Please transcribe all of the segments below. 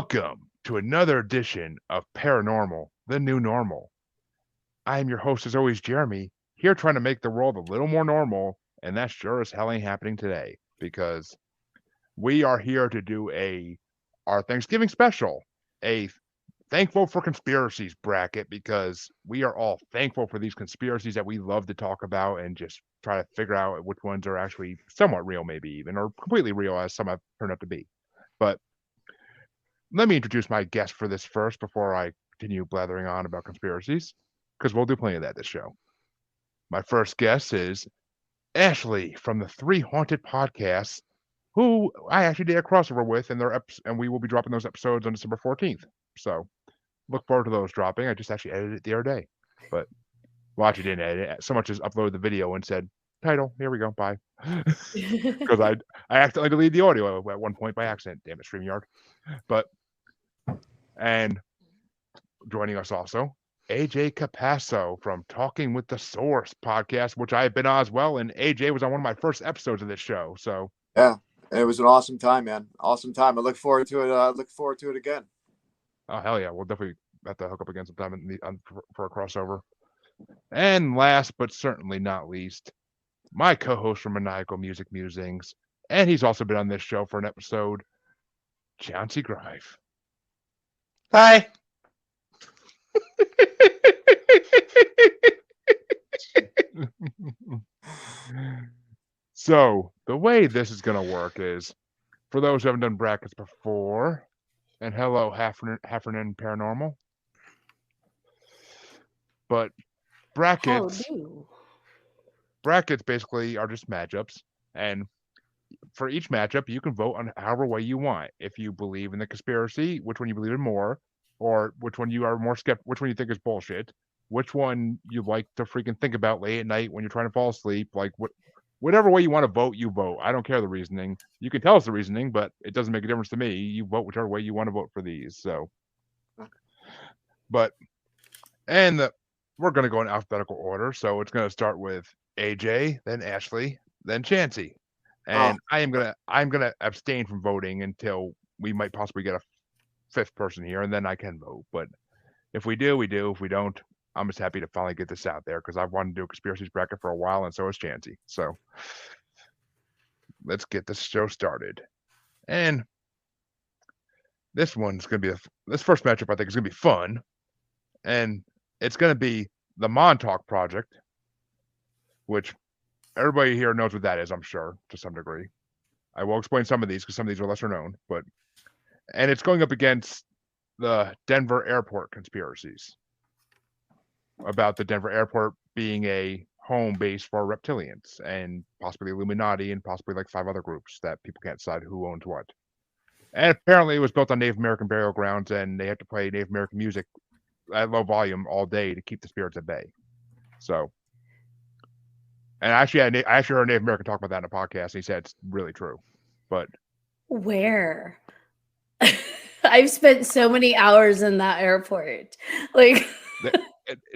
Welcome to another edition of Paranormal, the New Normal. I am your host, as always, Jeremy, here trying to make the world a little more normal, and that sure as hell ain't happening today because we are here to do our Thanksgiving special, a thankful for conspiracies bracket, because we are all thankful for these conspiracies that we love to talk about and just try to figure out which ones are actually somewhat real, maybe even, or completely real, as some have turned out to be. But let me introduce my guest for this first before I continue blathering on about conspiracies, because we'll do plenty of that this show. My first guest is Ashley from the Three Haunted Podcasts, who I actually did a crossover with, and we will be dropping those episodes on December 14th. So look forward to those dropping. I just actually edited it the other day, but well, actually didn't edit it so much as uploaded the video and said title. Here we go. Bye. Because I accidentally deleted the audio at one point by accident. Damn it, StreamYard. And joining us also, AJ Capasso from Talking with the Source podcast, which I have been on as well. And AJ was on one of my first episodes of this show. So yeah, it was an awesome time, man. Awesome time. I look forward to it. Look forward to it again. Oh hell yeah, we'll definitely have to hook up again sometime for a crossover. And last but certainly not least, my co-host from Maniacal Music Musings, and he's also been on this show for an episode, Chancy Grife. Hi. So the way this is going to work is, for those who haven't done brackets before, and hello, Heffernan Paranormal. But brackets basically are just matchups, and for each matchup, you can vote on however way you want. If you believe in the conspiracy, which one you believe in more, or which one you are more skeptical, which one you think is bullshit, which one you like to freaking think about late at night when you're trying to fall asleep, like whatever way you want to vote, you vote. I don't care the reasoning. You can tell us the reasoning, but it doesn't make a difference to me. You vote whichever way you want to vote for these. So, we're going to go in alphabetical order. So it's going to start with AJ, then Ashley, then Chancy. And I'm gonna abstain from voting until we might possibly get a fifth person here, and then I can vote. But if we do, we do. If we don't, I'm just happy to finally get this out there because I've wanted to do a conspiracies bracket for a while, and so has Chancy. So let's get this show started. And this one's gonna be this first matchup. I think is gonna be fun, and it's gonna be the Montauk Project, which everybody here knows what that is, I'm sure, to some degree. I will explain some of these because some of these are lesser known, and it's going up against the Denver Airport conspiracies about the Denver Airport being a home base for reptilians and possibly Illuminati and possibly like 5 other groups that people can't decide who owns what. And apparently it was built on Native American burial grounds, and they have to play Native American music at low volume all day to keep the spirits at bay. So, and I actually heard a Native American talk about that in a podcast, and he said it's really true. But where? I've spent so many hours in that airport. Like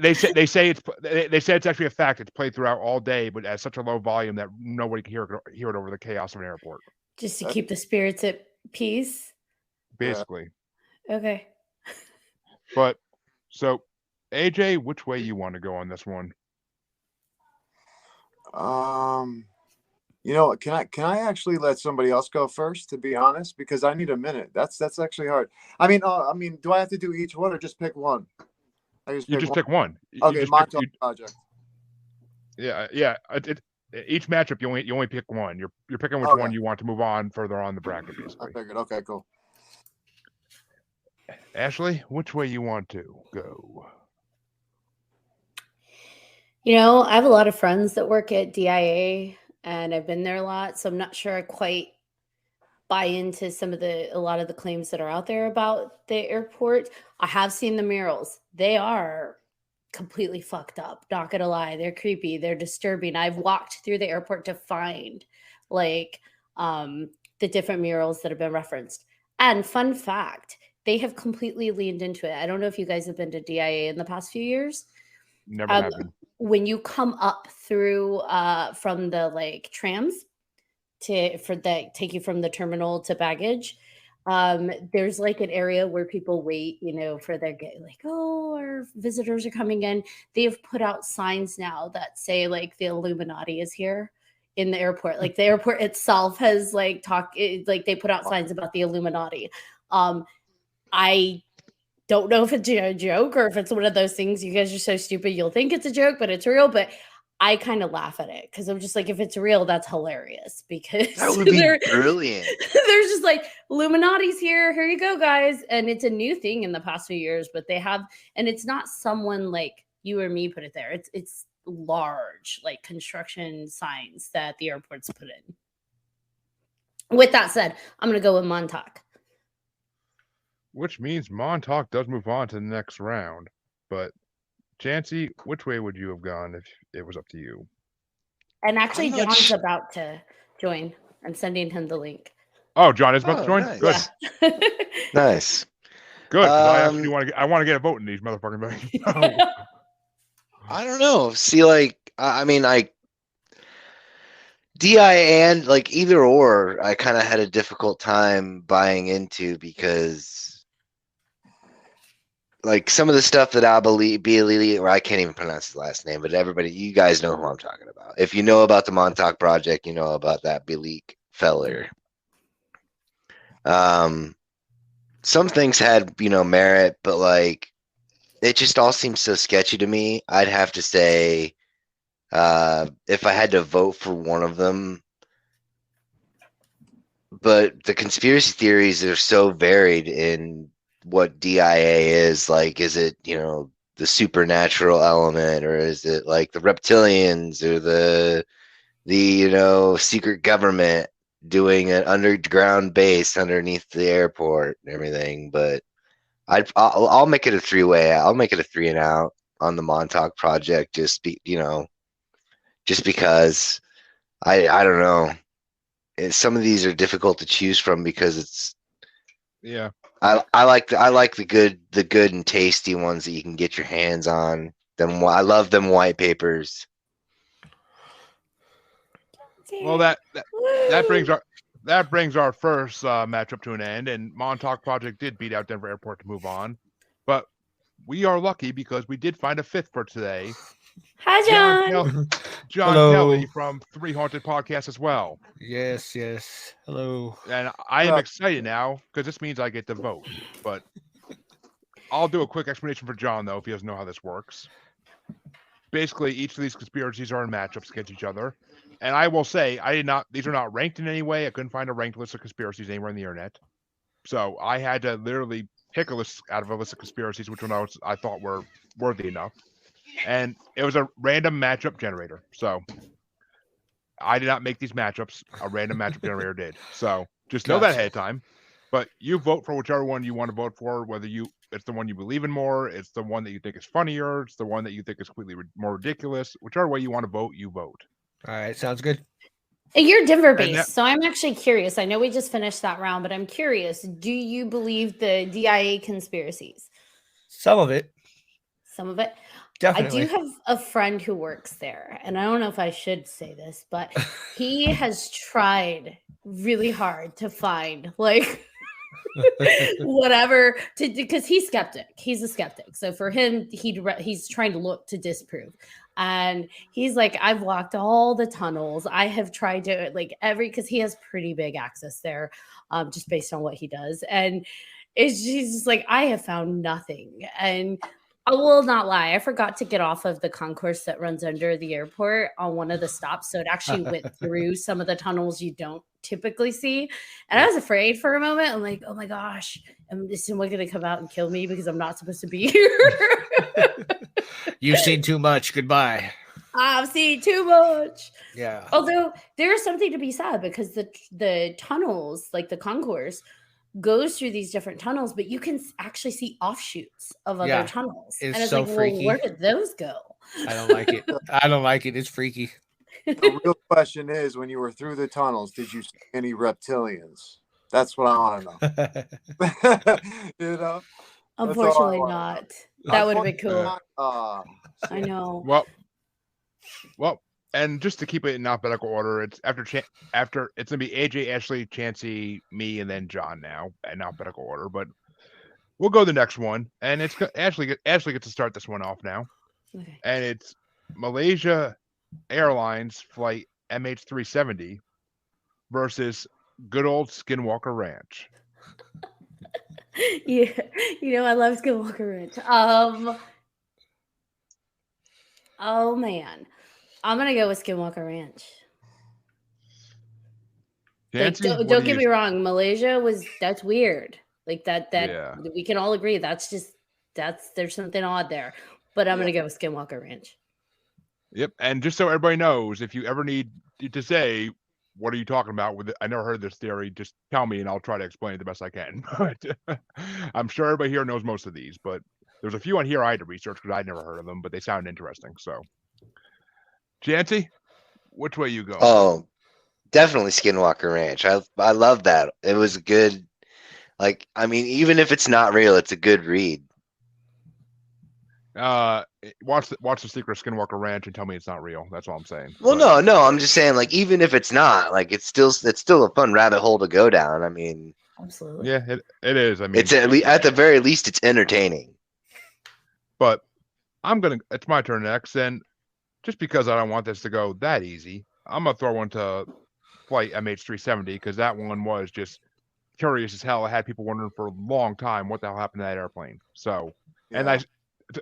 they say it's actually a fact. It's played throughout all day, but at such a low volume that nobody can hear it over the chaos of an airport. Just to keep the spirits at peace. Basically. Okay. But so, AJ, which way you want to go on this one? You know, can I actually let somebody else go first, to be honest, because I need a minute. That's actually hard. I mean, do I have to do each one or just pick one? Pick one. Okay, Montauk Project. Yeah. Each matchup, you only pick one. You're picking which one you want to move on further on the bracket, basically. I figured. Okay, cool. Ashley, which way you want to go? You know, I have a lot of friends that work at DIA, and I've been there a lot, so I'm not sure I quite buy into a lot of the claims that are out there about the airport. I have seen the murals. They are completely fucked up. Not gonna lie, they're creepy. They're disturbing. I've walked through the airport to find the different murals that have been referenced. And fun fact, they have completely leaned into it. I don't know if you guys have been to DIA in the past few years. Never have been. When you come up through from the trams take you from the terminal to baggage, There's like an area where people wait, for their like, oh, our visitors are coming in. They have put out signs now that say like the Illuminati is here in the airport. Like the airport itself has like like they put out signs about the Illuminati. I don't know if it's a joke or if it's one of those things. You guys are so stupid, you'll think it's a joke, but it's real. But I kind of laugh at it because I'm just like, if it's real, that's hilarious because that would be brilliant. There's just like Illuminati's here. Here you go, guys. And it's a new thing in the past few years, but they have, and it's not someone like you or me put it there. It's large, like construction signs that the airports put in. With that said, I'm going to go with Montauk. Which means Montauk does move on to the next round. But Chancy, which way would you have gone if it was up to you? And actually, John's about to join. I'm sending him the link. Oh, John is about to join? Nice. Good. Yeah. Nice. Good. I actually want to get a vote in these motherfucking things. I don't know. See, like, DIA and like either or, I kind of had a difficult time buying into because like some of the stuff that I believe, or I can't even pronounce his last name, but everybody, you guys know who I'm talking about. If you know about the Montauk Project, you know about that Beliek feller. Some things had, merit, but like it just all seems so sketchy to me. I'd have to say, if I had to vote for one of them, but the conspiracy theories are so varied in what DIA is. Like, is it, the supernatural element, or is it like the reptilians or the secret government doing an underground base underneath the airport and everything? But I'll make it a three-way. I'll make it a 3 and out on the Montauk Project. Just because I don't know. Some of these are difficult to choose from because it's I like the good and tasty ones that you can get your hands on. I love them white papers. Well, that brings our first matchup to an end, and Montauk Project did beat out Denver Airport to move on. But we are lucky because we did find a fifth for today. Hi, John. John Kelley from 3 Haunted Podcasts as well. Yes. Hello. And I am excited now because this means I get to vote. But I'll do a quick explanation for John, though, if he doesn't know how this works. Basically, each of these conspiracies are in matchups against each other. And I will say, these are not ranked in any way. I couldn't find a ranked list of conspiracies anywhere on the internet. So I had to literally pick a list out of a list of conspiracies, which one I thought were worthy enough. And it was a random matchup generator. So I did not make these matchups. A random matchup generator did. So just know that ahead of time. But you vote for whichever one you want to vote for, whether it's the one you believe in more, it's the one that you think is funnier, it's the one that you think is completely more ridiculous. Whichever way you want to vote, you vote. All right, sounds good. You're Denver based, so I'm actually curious. I know we just finished that round, but I'm curious. Do you believe the DIA conspiracies? Some of it. Some of it? Definitely. I do have a friend who works there, and I don't know if I should say this, but he has tried really hard to find like whatever to do because he's skeptic. He's a skeptic. So for him, he's trying to look to disprove. And he's like, I've walked all the tunnels. I have tried to because he has pretty big access there, just based on what he does. And he's just like, I have found nothing. And I will not lie. I forgot to get off of the concourse that runs under the airport on one of the stops. So it actually went through some of the tunnels you don't typically see. And I was afraid for a moment. I'm like, oh my gosh, is someone going to come out and kill me because I'm not supposed to be here? You've seen too much. Goodbye. I've seen too much. Yeah. Although there is something to be said because the tunnels, like the concourse, goes through these different tunnels, but you can actually see offshoots of other tunnels. It's and it's so like, freaky. Well, where did those go? I don't like it. I don't like it. It's freaky. The real question is, when you were through the tunnels, did you see any reptilians? That's what I want to know. Unfortunately not. That would have been cool. I know. Well, And just to keep it in alphabetical order, it's after it's gonna be AJ, Ashley, Chancy, me, and then John now in alphabetical order. But we'll go to the next one, and it's Ashley gets to start this one off now, Okay. and it's Malaysia Airlines flight MH370 versus good old Skinwalker Ranch. Yeah, I love Skinwalker Ranch. Oh man, I'm gonna go with Skinwalker Ranch. Chancy, Like, what don't do get you- me wrong, that's weird. Like that Yeah. we can all agree there's something odd there. But I'm gonna go with Skinwalker Ranch. Yep, and just so everybody knows, if you ever need to say, what are you talking about with it? I never heard this theory, just tell me and I'll try to explain it the best I can. But I'm sure everybody here knows most of these, but there's a few on here I had to research because I'd never heard of them, but they sound interesting. So, Chancy, which way you go? Oh, definitely Skinwalker Ranch. I love that. It was good. Like, I mean, even if it's not real, it's a good read. Watch the Secret Skinwalker Ranch and tell me it's not real. That's all I'm saying. Well, But- no, I'm just saying, like, even if it's not, like, it's still a fun rabbit hole to go down. I mean, Absolutely. Yeah, it is. I mean, it's at the very least, it's entertaining. but it's my turn next, and just because I don't want this to go that easy, I'm gonna throw one to flight MH370 because that one was just curious as hell. I had people wondering for a long time what the hell happened to that airplane. So, and Yeah.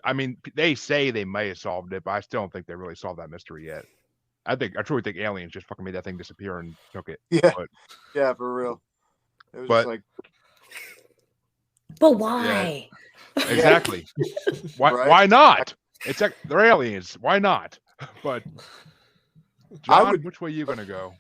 I mean, they say they may have solved it, but I still don't think they really solved that mystery yet. I truly think aliens just fucking made that thing disappear and took it. Yeah. But, Yeah, for real. It was But- just like, But why? exactly. Why? Right. Why not? They're aliens. Why not? But John, which way you gonna go?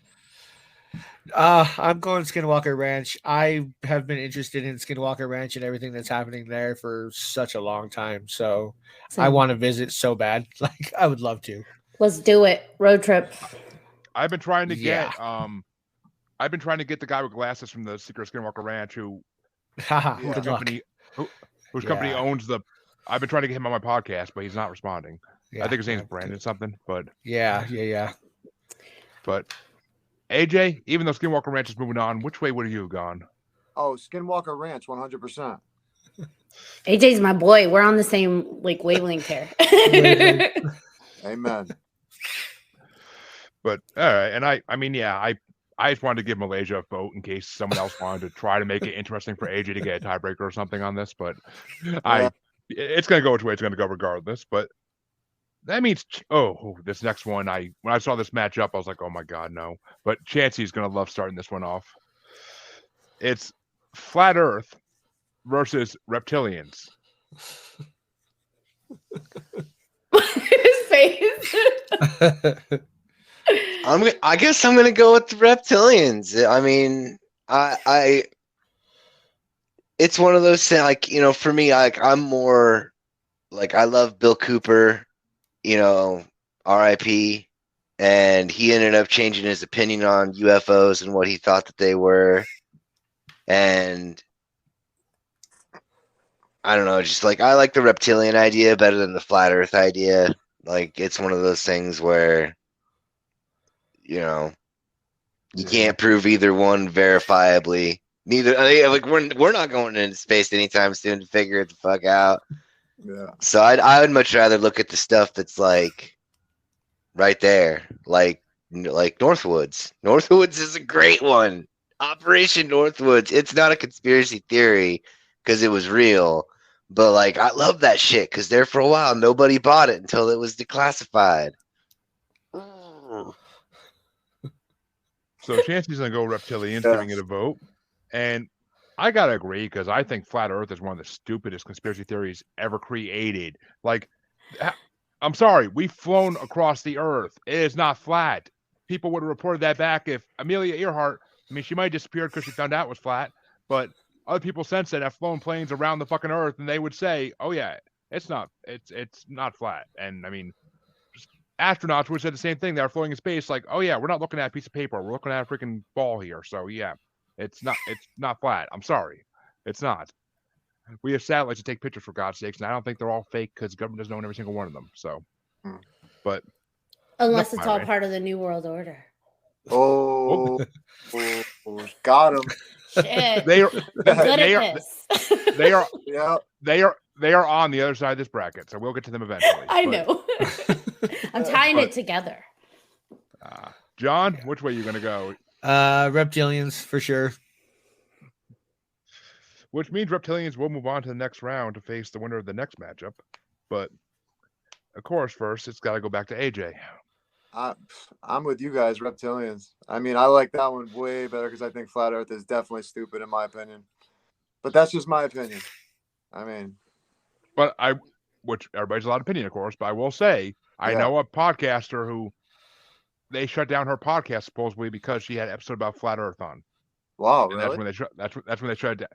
I'm going Skinwalker Ranch. I have been interested in Skinwalker Ranch and everything that's happening there for such a long time. So I Same. want to visit so bad. Like, I would love to. Let's do it. Road trip. I've been trying to Yeah. get the guy with glasses from the Secret Skinwalker Ranch who Haha, Yeah. good luck. whose company Yeah. owns the. I've been trying to get him on my podcast, but he's not responding. Yeah, I think his name's yeah, Brandon something, but Yeah. AJ, even though Skinwalker Ranch is moving on, which way would you have gone? oh, Skinwalker Ranch, 100%. AJ's my boy. We're on the same wavelength here. Amen. But all right, and I mean, yeah, I just wanted to give Malaysia a vote in case someone else wanted to try to make it interesting for AJ to get a tiebreaker or something on this, but it's gonna go which way it's gonna go regardless. But that means this next one, when I saw this matchup, I was like, oh my god, no. But Chancy's gonna love starting this one off. It's Flat Earth versus reptilians. His face. I guess I'm gonna go with the reptilians. I mean, I it's one of those things. Like, you know, for me, I'm more like, I love Bill Cooper. You know, R.I.P. And he ended up changing his opinion on UFOs and what he thought that they were. And I don't know, just like, I like the reptilian idea better than the flat Earth idea. Like, it's one of those things where, you know, you can't prove either one verifiably. Neither, like, we're not going into space anytime soon to figure it the fuck out. Yeah. So I would much rather look at the stuff that's like right there, like Northwoods. Northwoods is a great one. Operation Northwoods. It's not a conspiracy theory because it was real, but like, I love that shit because there for a while nobody bought it until it was declassified. So Chancy's gonna go reptilians, giving it a vote, and I gotta agree because I think flat Earth is one of the stupidest conspiracy theories ever created. Like, I'm sorry, we've flown across the Earth. It is not flat. People would have reported that back if Amelia Earhart. I mean, she might have disappeared because she found out it was flat, but other people since then have flown planes around the fucking Earth, and they would say, "Oh yeah, it's not flat." And I mean, astronauts would say the same thing. They're floating in space, like, "Oh yeah, we're not looking at a piece of paper. We're looking at a freaking ball here." So yeah. It's not flat. I'm sorry. It's not. We have satellites to take pictures, for God's sakes, and I don't think they're all fake because the government doesn't own every single one of them. So, but Unless That's it's my all range. part of the New World Order. Oh, got him. Shit. They are I'm good they at are this. they are Yeah. they are on the other side of this bracket, so we'll get to them eventually. I But, know. I'm tying it together. John, which way are you going to go? Reptilians for sure. Which means reptilians will move on to the next round to face the winner of the next matchup. But of course, first it's got to go back to AJ. I'm with you guys, reptilians. I mean, I like that one way better because I think flat Earth is definitely stupid in my opinion. But that's just my opinion. I mean, But which everybody's allowed opinion, of course. But I will say, I know a podcaster who they shut down her podcast supposedly because she had an episode about flat Earth on. wow, And really? that's when they shut it down.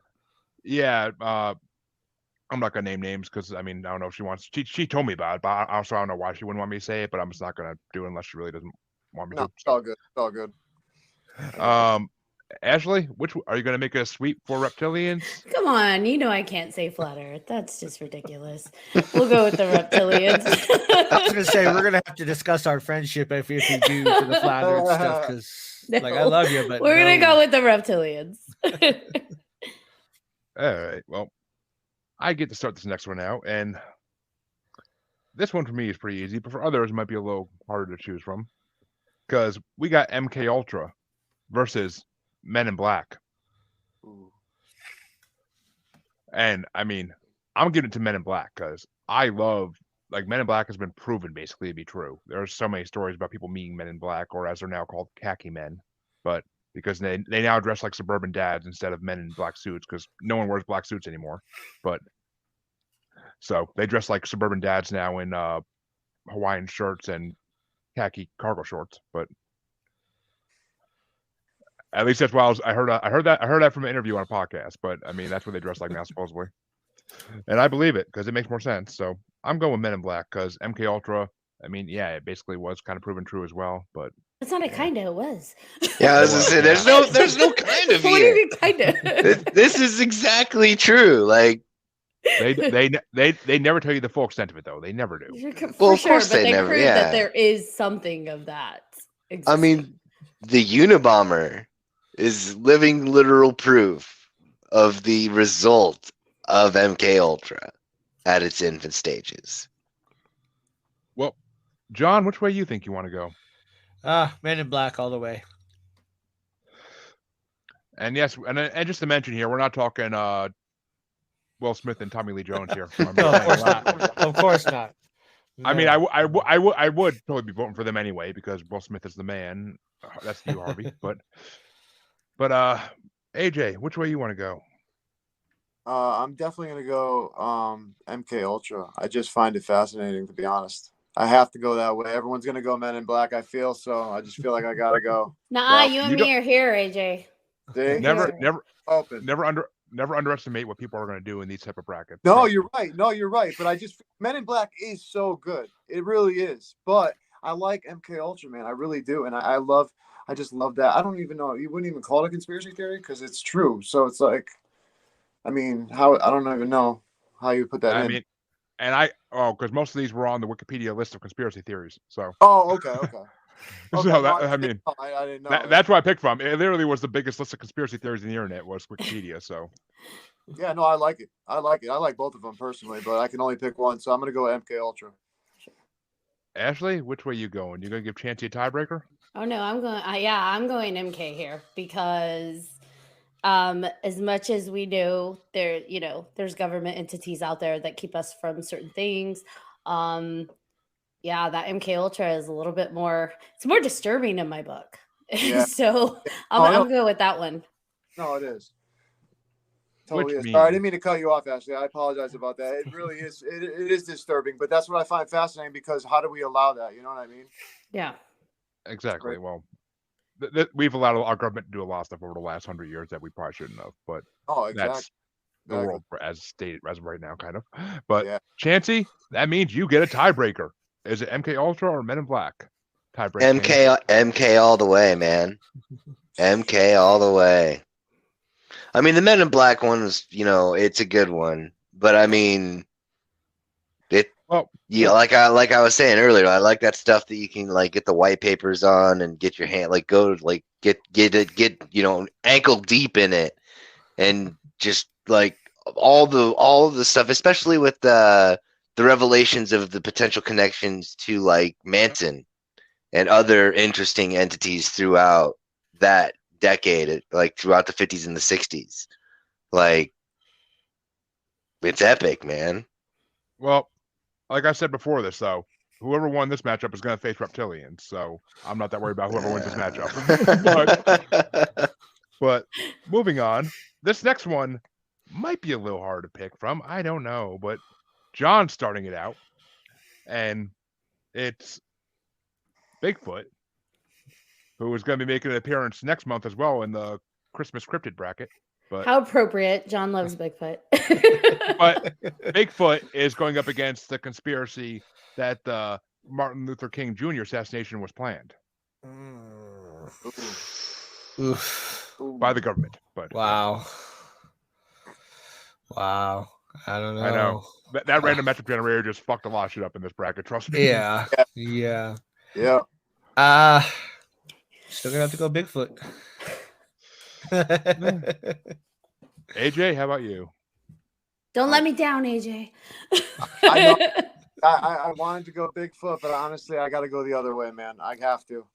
Yeah, I'm not gonna name names because I mean I don't know if she wants. She told me about it, but I also don't know why she wouldn't want me to say it. But I'm just not gonna do it unless she really doesn't want me No, to. it's all good. It's all good. Ashley, which are you gonna make a sweep for reptilians? Come on, you know I can't say flat Earth. That's just ridiculous. We'll go with the reptilians. I was gonna say we're gonna have to discuss our friendship if we do for the flat Earth stuff because like I love you, but we're gonna go with the reptilians. All right. Well, I get to start this next one out, and this one for me is pretty easy, but for others it might be a little harder to choose from because we got MK Ultra versus Men in Black. Ooh. And I mean, I'm giving it to Men in Black because I love Men in Black has been proven basically to be true. There's so many stories about people meeting Men in Black, or as they're now called, khaki men, but because they now dress like suburban dads instead of men in black suits because no one wears black suits anymore. But so they dress like suburban dads now in Hawaiian shirts and khaki cargo shorts. But at least that's why I heard that from an interview on a podcast. But I mean, that's what they dress like now, supposedly. And I believe it because it makes more sense. So I'm going with Men in Black because MK Ultra. I mean, yeah, it basically was kind of proven true as well. But it's not a kind of. It was. Yeah, I was gonna say there's no kind of What do you here. mean kind of? This is exactly true. Like they never tell you the full extent of it though. They never do. For of sure, course but they never. prove Yeah. that there is something of that. I mean, the Unabomber is living literal proof of the result of MK Ultra at its infant stages. Well, John, which way you think you want to go? Men in Black all the way. And yes, and just to mention here, we're not talking Will Smith and Tommy Lee Jones here. No, of course not. Of course not. I mean, No. I would totally be voting for them anyway because Will Smith is the man. That's you, Harvey. but AJ, which way you want to go? I'm definitely gonna go MK Ultra. I just find it fascinating, to be honest. I have to go that way. Everyone's gonna go Men in Black. I feel so. I just feel like I gotta go. Nah, Well, you and you me are here, AJ. See? Never underestimate what people are going to do in these type of brackets. No, you're right. No, you're right. But I just Men in Black is so good. It really is. But I like MK Ultra, man. I really do, and I just love that. I don't even know. You wouldn't even call it a conspiracy theory because it's true. So it's like, I mean, how I don't even know how you put that in. I mean, and because most of these were on the Wikipedia list of conspiracy theories. So. Oh, okay. So no, I mean, I didn't know. That's where I picked from. It literally was the biggest list of conspiracy theories on the internet was Wikipedia. So. Yeah, no, I like it. I like both of them personally, but I can only pick one, so I'm gonna go MK Ultra. Ashley, which way you going? You gonna give Chancy a tiebreaker? Oh no, I'm going. I'm going MK here because, as much as we know, there's government entities out there that keep us from certain things. Yeah, that MK Ultra is a little bit more. It's more disturbing in my book. Yeah. So I'm good with that one. No, it is. Totally is. Means... Sorry, I didn't mean to cut you off, Ashley. I apologize about that. It really is. It is disturbing, but that's what I find fascinating because how do we allow that? You know what I mean? Yeah. Exactly. Well, we've allowed our government to do a lot of stuff over the last 100 years that we probably shouldn't have. But that's the world as stated as of right now, kind of. But yeah. Chancy, that means you get a tiebreaker. Is it MK Ultra or Men in Black? Tiebreaker. MK all the way, man. MK all the way. I mean, the Men in Black one was, it's a good one, but I mean, Well, yeah, like I was saying earlier, I like that stuff that you can like get the white papers on and get your hand like go like get ankle deep in it and just like all the stuff, especially with the revelations of the potential connections to like Manson and other interesting entities throughout that decade, like throughout the 50s and the 60s. Like, it's epic, man. well, like I said before this, though, whoever won this matchup is going to face reptilians. So I'm not that worried about whoever wins this matchup. but moving on, this next one might be a little hard to pick from. I don't know, but John's starting it out, and it's Bigfoot, who is going to be making an appearance next month as well in the Christmas cryptid bracket. But How appropriate. John loves Bigfoot. but Bigfoot is going up against the conspiracy that the Martin Luther King Jr. assassination was planned by the government. But Wow. Wow. I don't know. I know that random matchup generator just fucked a lot of shit up in this bracket. Trust me. Yeah. Yeah. Still gonna have to go Bigfoot. AJ, how about you? Don't let me down, AJ. I know. I wanted to go Bigfoot, but honestly, I got to go the other way, man. I have to.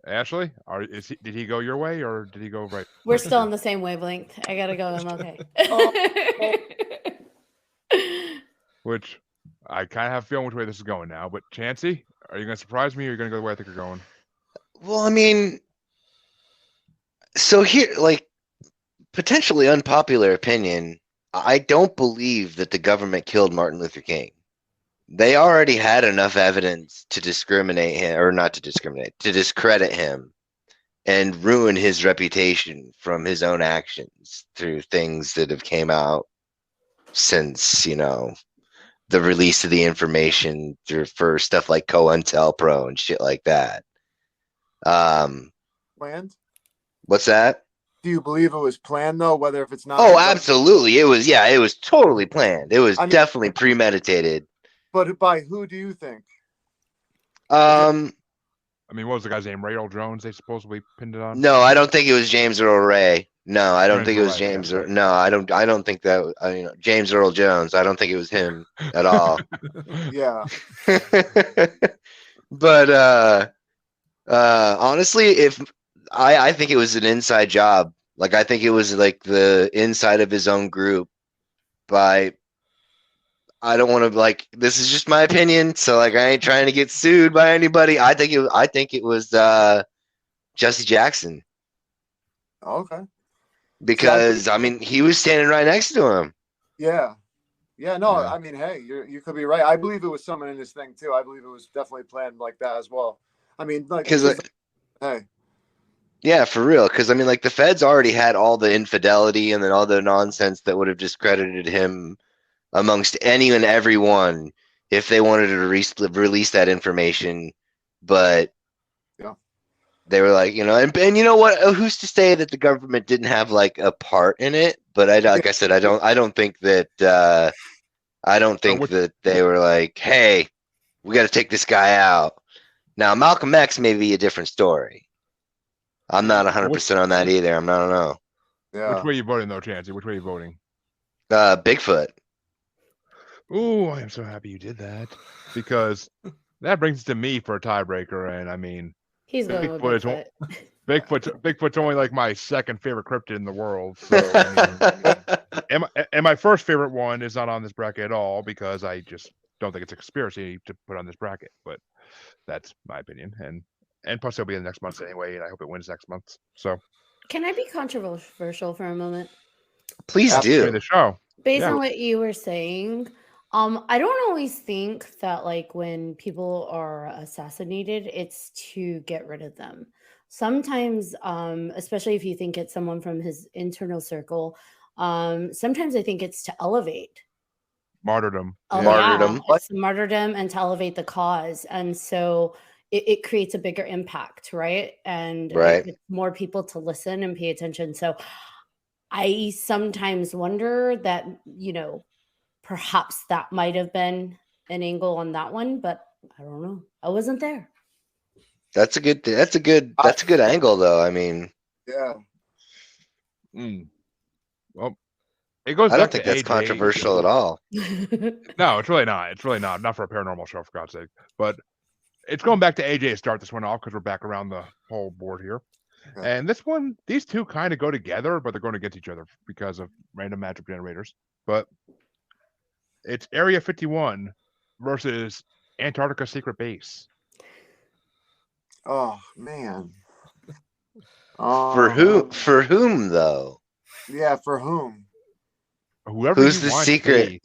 Ashley, did he go your way or did he go right? We're still on the same wavelength. I gotta go. I'm okay. Which I kind of have a feeling which way this is going now. But Chancy, are you going to surprise me or are you going to go the way I think you're going? Well, I mean, so here, like, potentially unpopular opinion, I don't believe that the government killed Martin Luther King. They already had enough evidence to discriminate him, or not to discriminate, to discredit him and ruin his reputation from his own actions through things that have came out since, the release of the information for stuff like COINTELPRO and shit like that. Planned? What's that? Do you believe it was planned though? Whether if it's not? Oh, absolutely. It was totally planned. It was definitely premeditated. But by who do you think? I mean, what was the guy's name? Ray Earl Jones? They supposedly pinned it on. No, I don't think it was James Earl Ray. No, I don't think it was James. No, I don't think that. James Earl Jones. I don't think it was him at all. Yeah. But honestly, I think it was an inside job. Like, I think it was like the inside of his own group. I don't want to this is just my opinion. So I ain't trying to get sued by anybody. I think it was Jesse Jackson. Okay. Because he was standing right next to him. Yeah. Yeah, no, I mean, hey, you could be right. I believe it was someone in this thing too. I believe it was definitely planned like that as well. I mean, hey. Yeah, for real. Because the feds already had all the infidelity and then all the nonsense that would have discredited him amongst any and everyone if they wanted to release that information. But they were like, and you know what? Who's to say that the government didn't have a part in it? But I said, I don't think that that they were like, hey, we got to take this guy out. Now, Malcolm X may be a different story. I'm not 100% on that either. I don't know. Yeah. Which way are you voting though, Chancey? Which way are you voting? Bigfoot. Ooh, I am so happy you did that because that brings it to me for a tiebreaker, and he's going with Bigfoot. Bigfoot's only my second favorite cryptid in the world. So, and my first favorite one is not on this bracket at all because I just don't think it's a conspiracy to put on this bracket. But that's my opinion, and plus it'll be in the next month anyway, and I hope it wins next month. So, can I be controversial for a moment? Please do. The show. Based on what you were saying, I don't always think that when people are assassinated, it's to get rid of them. Sometimes, especially if you think it's someone from his internal circle, sometimes I think it's to elevate. Martyrdom. Martyrdom. It's martyrdom and to elevate the cause. And so it creates a bigger impact, right? And it gets more people to listen and pay attention. So I sometimes wonder that, perhaps that might have been an angle on that one, but I don't know. I wasn't there. That's a good angle, though. I mean, Yeah. Well, it goes I don't back think to that's AJ. controversial at all. No, it's really not. It's really not for a paranormal show, for God's sake. But it's going back to AJ to start this one off because we're back around the whole board here. Okay. And this one, these two kind of go together, but they're going against each other because of random magic generators. But it's Area 51 versus Antarctica Secret Base. Oh man. For whom though? Yeah, for whom? Whoever Who's you the want secret? To be.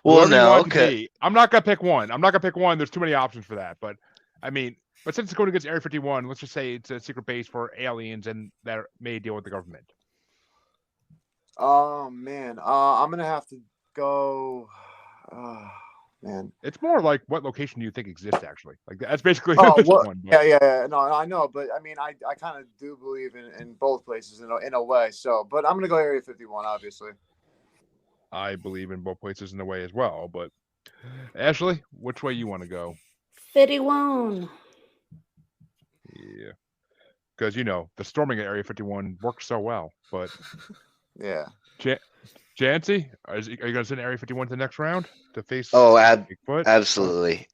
Well, Whoever you no, want to okay. be. I'm not gonna pick one. There's too many options for that. But I mean, but since it's going against Area 51, let's just say it's a secret base for aliens and that may deal with the government. Oh man. I'm gonna have to go. Man. It's more like what location do you think exists actually? Like that's basically Oh, this what? one. But Yeah. No, I know, but I mean, I kind of do believe in both places in a way. So, but I'm gonna go Area 51, obviously. I believe in both places in a way as well. But Ashley, which way you want to go? 51. Yeah, because the storming at Area 51 works so well. But Yeah. Chancy, are you going to send Area 51 to the next round to face Bigfoot? Absolutely.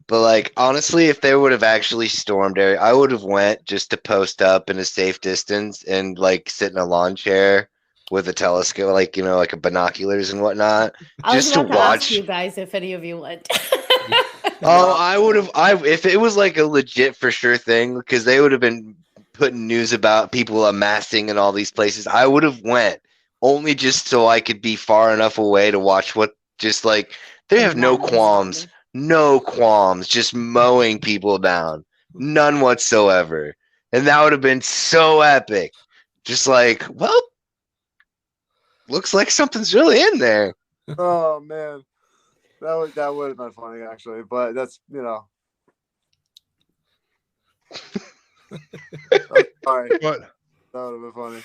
But like honestly, if they would have actually stormed area, I would have went just to post up in a safe distance and like sit in a lawn chair with a telescope, like like a binoculars and whatnot, I was just to about to ask watch. you guys if any of you went. Oh, I would have. If it was like a legit for sure thing, because they would have been putting news about people amassing in all these places. I would have went only just so I could be far enough away to watch what. Just like they have no qualms, just mowing people down, none whatsoever, and that would have been so epic. Just like, well, looks like something's really in there. Oh man. That would have been funny actually, but that's all right. But That would have been funny.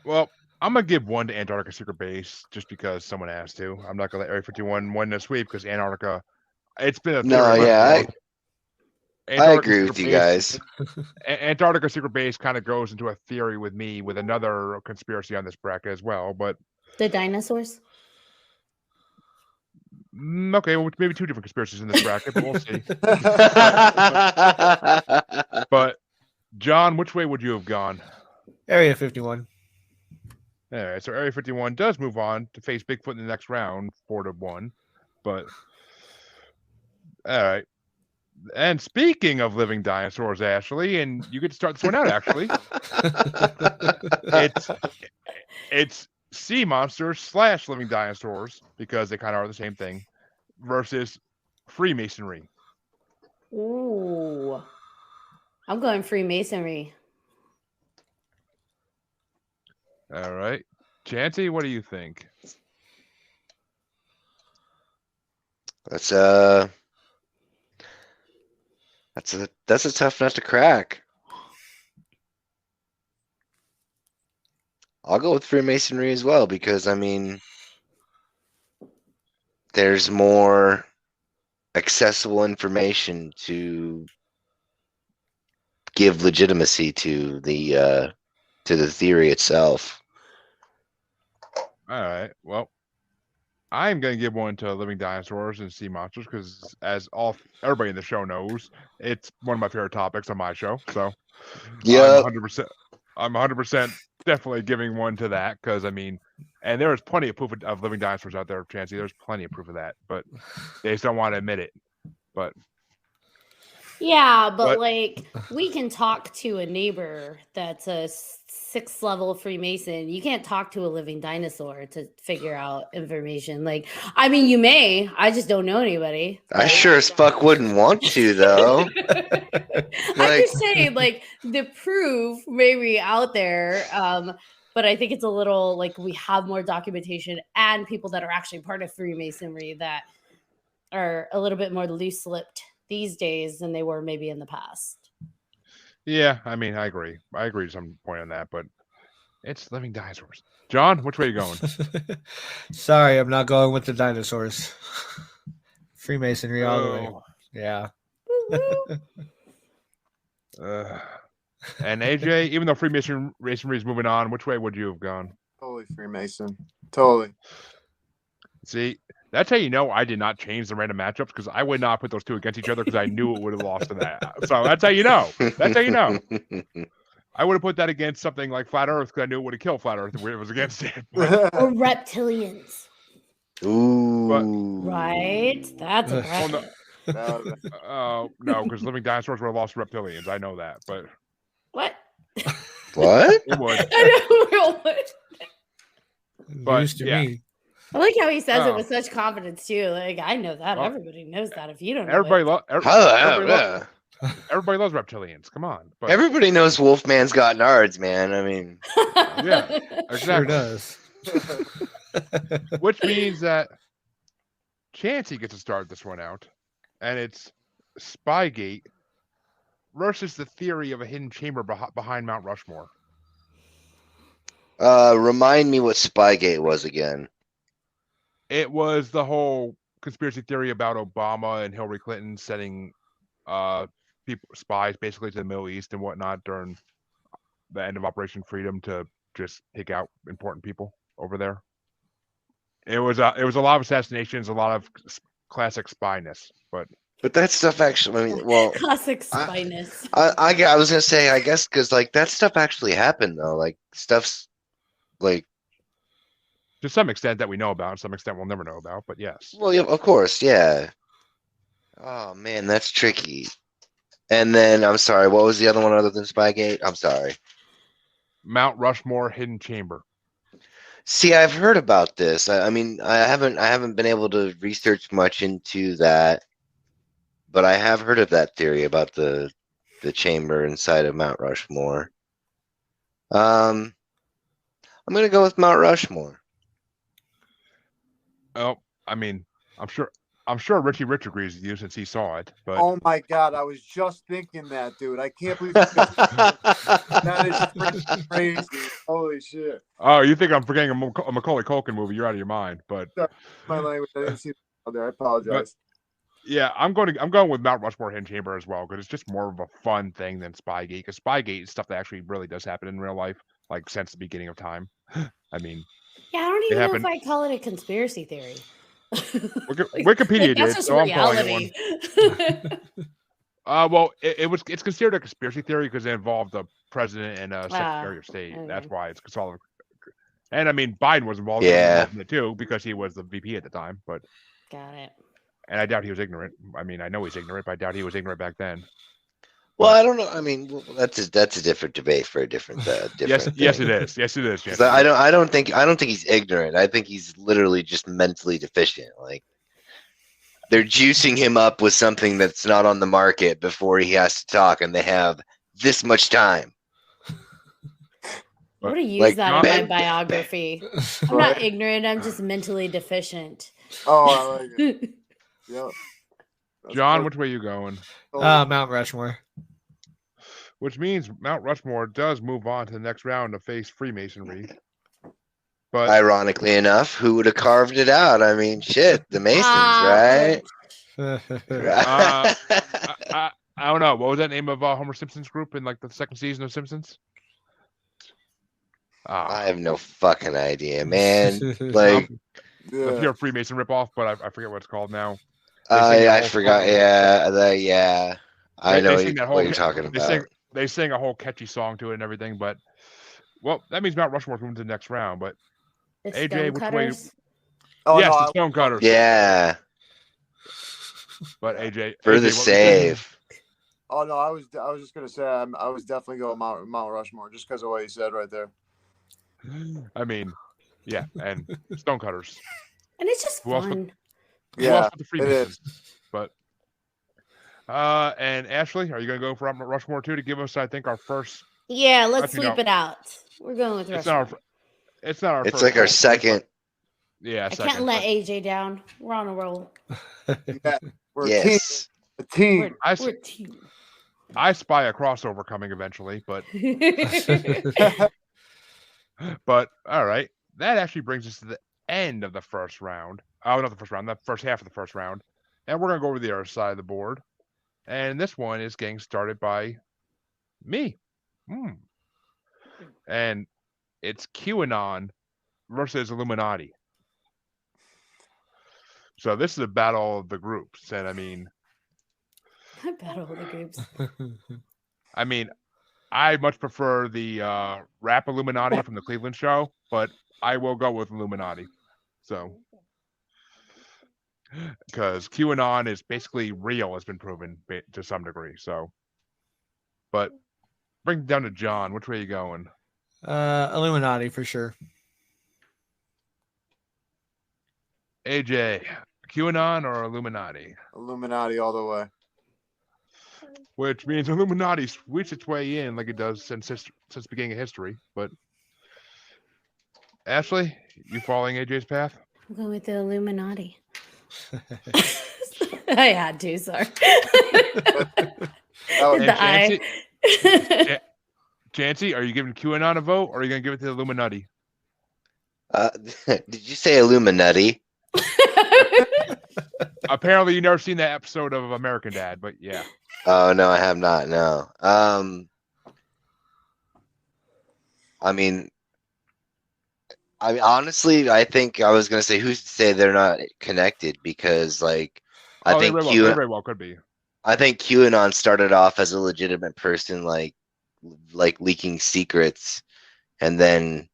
well, I'm gonna give one to Antarctica Secret Base just because someone has to. I'm not gonna let Area 51 win this week because Antarctica. It's been a No, theory yeah, I Antarctica agree Secret with you Base- guys. Antarctica Secret Base kind of goes into a theory with me with another conspiracy on this bracket as well, but The dinosaurs? okay, well, maybe two different conspiracies in this bracket, but we'll see. But John, which way would you have gone? Area 51. All right, so Area 51 does move on to face Bigfoot in the next round, 4-1. But all right. And speaking of living dinosaurs, Ashley, and you get to start this one out. Actually, it's sea monsters / living dinosaurs because they kind of are the same thing versus Freemasonry. Ooh. I'm going Freemasonry. All right, Chancy, what do you think? That's a tough nut to crack. I'll go with Freemasonry as well because I mean, there's more accessible information to give legitimacy to the theory itself. All right, well, I'm going to give one to living dinosaurs and sea monsters because, as everybody in the show knows, it's one of my favorite topics on my show. So, Yeah, I'm 100% definitely giving one to that because I mean, and there's plenty of proof of living dinosaurs out there, Chancey. There's plenty of proof of that, but they just don't want to admit it. But yeah, but like we can talk to a neighbor that's a 6th level Freemason. You can't talk to a living dinosaur to figure out information. Like, I mean, you may. I just don't know anybody. I sure as fuck wouldn't want to though. I'm just saying, like, the proof may be out there. But I think it's a little like we have more documentation and people that are actually part of Freemasonry that are a little bit more loose-lipped these days than they were maybe in the past. yeah, I mean, I agree. I agree to some point on that, but It's living dinosaurs. John, which way are you going? Sorry, I'm not going with the dinosaurs. Freemasonry all the way. Oh. Yeah. And AJ, even though Freemasonry is moving on, which way would you have gone? Totally Freemason. Totally. See, that's how you know I did not change the random matchups, because I would not put those two against each other because I knew it would have lost to that. So that's how you know. That's how you know. I would have put that against something like Flat Earth because I knew it would have killed Flat Earth if it was against it. Or reptilians. Ooh. Right? That's a Oh, bracket. no, because living dinosaurs would have lost reptilians. I know that, but What? What? it would. I don't know what. But, News to yeah. me. I like how he says it Oh. with such confidence too. Like, I know that. Well, Everybody knows that. If you don't know Everybody, it. everybody loves reptilians. Come on. But, Everybody knows Wolfman's got nards, man. I mean, yeah, Sure exactly. does. Which means that Chancy gets to start this one out, and it's Spygate versus the theory of a hidden chamber behind Mount Rushmore. remind me what Spygate was again. It was the whole conspiracy theory about Obama and Hillary Clinton sending spies basically to the Middle East and whatnot during the end of Operation Freedom to just pick out important people over there. It was a lot of assassinations, a lot of classic spyness, but that stuff actually, I mean, well, Classic spyness. I was gonna say, I guess, because like that stuff actually happened though. Like stuff's like, to some extent that we know about, some extent we'll never know about, but yes. well, yeah, of course, yeah. Oh man, that's tricky. And then I'm sorry, what was the other one other than Spygate? I'm sorry. Mount Rushmore hidden chamber. See, I've heard about this. I mean, I haven't been able to research much into that, but I have heard of that theory about the chamber inside of Mount Rushmore. I'm gonna go with Mount Rushmore. Oh, I mean, I'm sure Richie Rich agrees with you since he saw it, but Oh my God, I was just thinking that, dude. I can't believe that is freaking crazy. Holy shit. oh, you think I'm forgetting a Macaulay Culkin movie? You're out of your mind. But My language, I didn't see that out there. I apologize. yeah, I'm going with Mount Rushmore hidden chamber as well, because it's just more of a fun thing than Spygate. Because Spygate is stuff that actually really does happen in real life, like since the beginning of time. I mean, Yeah, I don't even know happened- if I call it a conspiracy theory. Wikipedia That's did, just so I'm calling it reality. one. Well, it's considered a conspiracy theory because it involved the president and Secretary of State. okay. That's why it's solid. And I mean, Biden was involved Yeah. in it too because he was the VP at the time. But Got it. and I doubt he was ignorant. I mean, I know he's ignorant, but I doubt he was ignorant back then. Well, I don't know. I mean, well, that's a different debate for a different Yes, thing. yes, it is. Yes, it is. Yes, 'Cause I don't think he's ignorant. I think he's literally just mentally deficient. Like they're juicing him up with something that's not on the market before he has to talk, and they have this much time. I'm gonna use Like, that in my Ben- biography. I'm not ignorant. I'm just mentally deficient. Oh, I like it. Yep. That's John, perfect. which way you going? Mount Rushmore. Which means Mount Rushmore does move on to the next round to face Freemasonry. But Ironically enough, who would have carved it out? I mean, shit, the Masons, right? I don't know. What was that name of Homer Simpson's group in like the second season of Simpsons? I have no fucking idea, man. Like, Yeah. the pure Freemason ripoff, but I forget what it's called now. I forgot. Yeah, I know sing that what you're talking about. They sing a whole catchy song to it and everything, but well, that means Mount Rushmore's moving to the next round. But The AJ, which way? Stonecutters. Oh, yes, no, the Stonecutters. Yeah, But AJ, for AJ, the what was it? save. Oh no, I was just gonna say I was definitely going Mount Rushmore just because of what you said right there. I mean, yeah, and Stonecutters. And it's just Who else would- fun. Who Yeah, else but the Freemasons? But and Ashley, are you gonna go for Mount Rushmore too to give us, I think, our first? Yeah, let's Actually, sweep no. it out. We're going with It's not our. Rushmore. It's not our. It's first like our roll, second. Yeah, I second. can't let AJ down. We're on a roll. Yeah, we're Yes. a team. We're a team. I spy a crossover coming eventually, but But all right, that actually brings us to the end of the first round. Oh, not the first round, the first half of the first round. And we're gonna go over the other side of the board. And this one is getting started by me. And it's QAnon versus Illuminati. So this is a battle of the groups. And I battle the groups. I much prefer the rap Illuminati from the Cleveland show, but I will go with Illuminati. So, because QAnon is basically real, has been proven to some degree. So, but bring it down to John. Which way are you going? Illuminati for sure. AJ, QAnon or Illuminati? Illuminati all the way. Which means Illuminati sweeps its way in like it does since the beginning of history. But Ashley, you following AJ's path? I'm going with the Illuminati. I had to, sorry. Chancy, are you giving QAnon a vote, or are you going to give it to the Illuminati? Did you say Illuminati? Apparently, you never seen that episode of American Dad, but yeah. Oh no, I have not. No. Honestly, I think I was gonna say who's to say they're not connected because, like, I think they very well could be. I think QAnon started off as a legitimate person, like leaking secrets, and then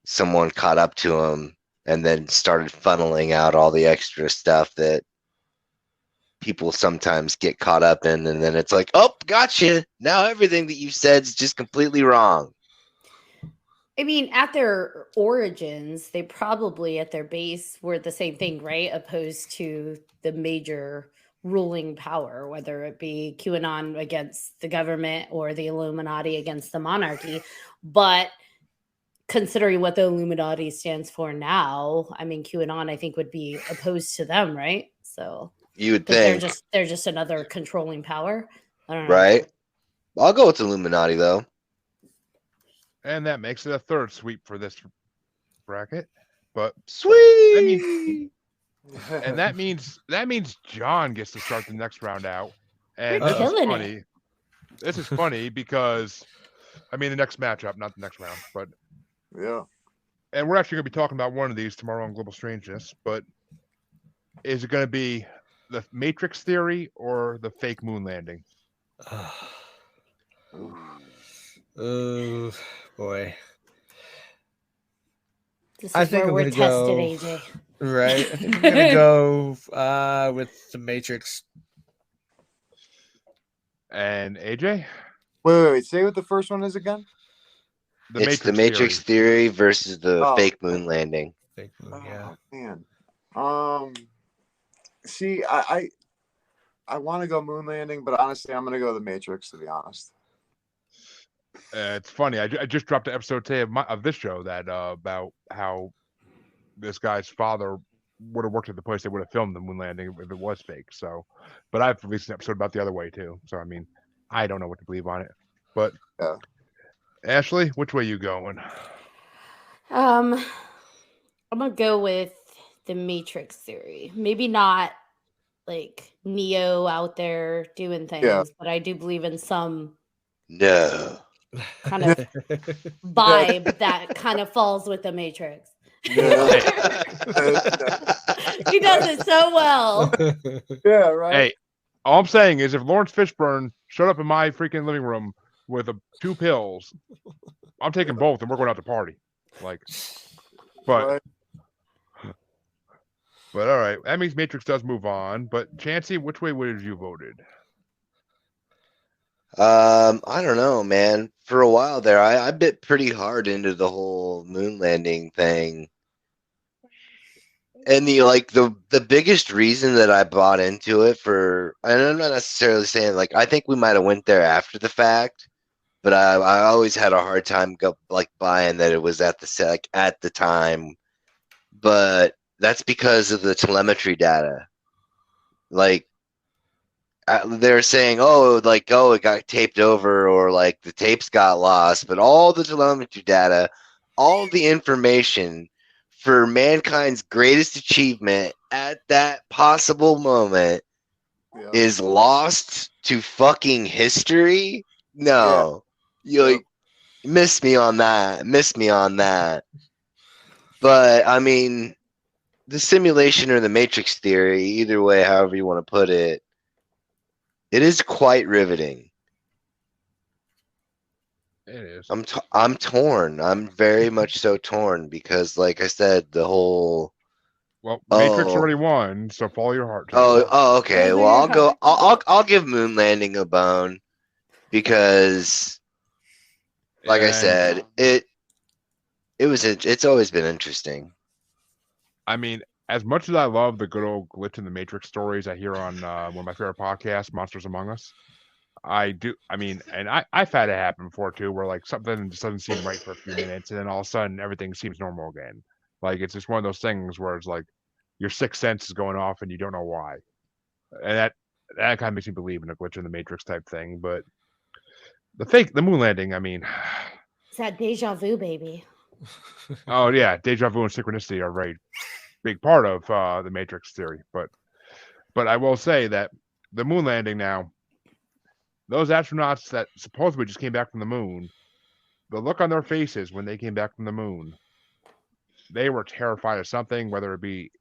someone caught up to him, and then started funneling out all the extra stuff that people sometimes get caught up in, and then it's like, oh, gotcha. Now everything that you said is just completely wrong. I mean, at their origins, they probably at their base were the same thing, right? Opposed to the major ruling power, whether it be QAnon against the government or the Illuminati against the monarchy. But considering what the Illuminati stands for now, I mean, QAnon, I think, would be opposed to them, right? So you would think they're just another controlling power. I don't know. Right? I'll go with Illuminati though. And that makes it a third sweep for this bracket. But sweet. That means John gets to start the next round out. And We're killing it. This is funny because the next matchup, not the next round, but yeah. And we're actually going to be talking about one of these tomorrow on Global Strangeness. But is it going to be the Matrix theory or the fake moon landing? Oh boy! This is where we're tested, AJ. Right, I think I'm gonna go with the Matrix. And AJ? Wait. Say what the first one is again. It's the Matrix theory versus the fake moon landing. Fake moon, yeah. Man. See, I want to go moon landing, but honestly, I'm gonna go the Matrix. To be honest. It's funny. I just dropped an episode today of this show that about how this guy's father would have worked at the place they would have filmed the moon landing if it was fake. So, but I've released an episode about the other way too. So I don't know what to believe on it. But yeah. Ashley, which way you going? I'm gonna go with the Matrix theory. Maybe not like Neo out there doing things, but I do believe in some kind of vibe that kind of falls with the Matrix. Yeah. He does it so well. Yeah, right. Hey, all I'm saying is if Lawrence Fishburne showed up in my freaking living room with 2 pills, I'm taking both and we're going out to party. But all right, that means Matrix does move on. But Chancy, which way would you voted? I don't know, man. For a while there, I bit pretty hard into the whole moon landing thing. And the biggest reason that I bought into it and I'm not necessarily saying I think we might have went there after the fact, but I always had a hard time buying that it was at the time. But that's because of the telemetry data. They're saying, it got taped over or the tapes got lost, but all the telemetry data all the information for mankind's greatest achievement at that possible moment is lost to fucking history? No. You like miss me on that. Miss me on that. But I mean, the simulation or the matrix theory, either way, however you want to put it, it is quite riveting. It is. I'm torn. I'm very much so torn because, like I said, the whole. Well, Matrix already won, so follow your heart. Okay. Follow Well, your I'll go. heart. I'll give moon landing a bone because, like I said, it's always been interesting. I mean, as much as I love the good old glitch in the Matrix stories I hear on one of my favorite podcasts, Monsters Among Us, I do. I mean, and I've had it happen before too, where like something just doesn't seem right for a few minutes, and then all of a sudden everything seems normal again. Like it's just one of those things where it's like your sixth sense is going off and you don't know why, and that kind of makes me believe in a glitch in the Matrix type thing. But the moon landing, I mean, It's that deja vu, baby. oh yeah, deja vu and synchronicity are a very big part of the Matrix theory. But I will say that the moon landing now, those astronauts that supposedly just came back from the moon, the look on their faces when they came back from the moon, they were terrified of something, whether it be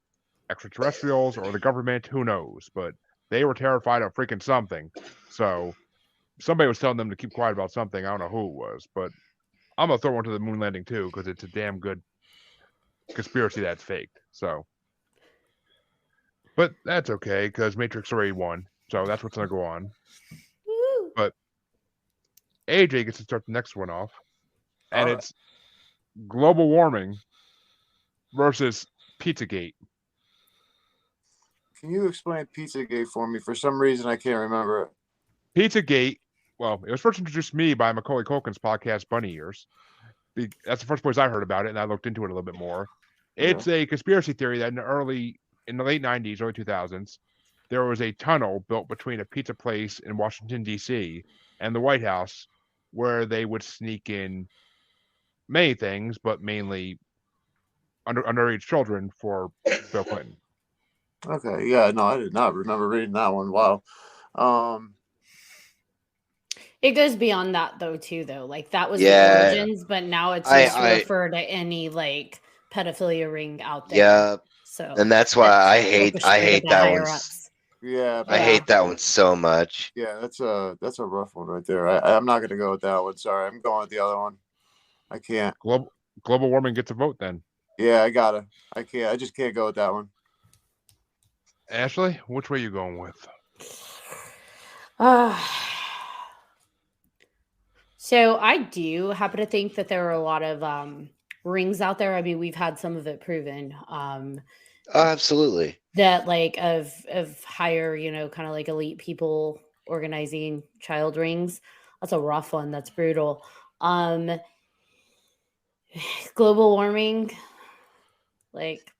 extraterrestrials or the government, who knows? But they were terrified of freaking something. So somebody was telling them to keep quiet about something. I don't know who it was, but I'm gonna throw one to the moon landing too because it's a damn good conspiracy that's faked. So, but that's okay because Matrix already won, so that's what's gonna go on. Woo. But AJ gets to start the next one off, and it's global warming versus Pizzagate. Can you explain Pizzagate for me? For some reason, I can't remember it. Pizzagate, well, it was first introduced to me by Macaulay Culkin's podcast, Bunny Ears. That's the first place I heard about it, and I looked into it a little bit more. It's a conspiracy theory that in the late 90s, early 2000s, there was a tunnel built between a pizza place in Washington, D.C. and the White House where they would sneak in many things, but mainly underage children for Bill Clinton. Okay, yeah, no, I did not remember reading that one. Wow. It goes beyond that though, too, though. Like that was Yeah. the origins, but now it's just refer to any like pedophilia ring out there. Yeah. So And that's why I hate that one. Yeah, I hate that one so much. Yeah, that's a rough one right there. I'm not gonna go with that one. Sorry, I'm going with the other one. I can't. Global warming gets a vote then. Yeah, I can't. I just can't go with that one. Ashley, which way are you going with? So I do happen to think that there are a lot of rings out there. I mean, we've had some of it proven. Absolutely. That like of higher, kind of like elite people organizing child rings. That's a rough one. That's brutal. Global warming, like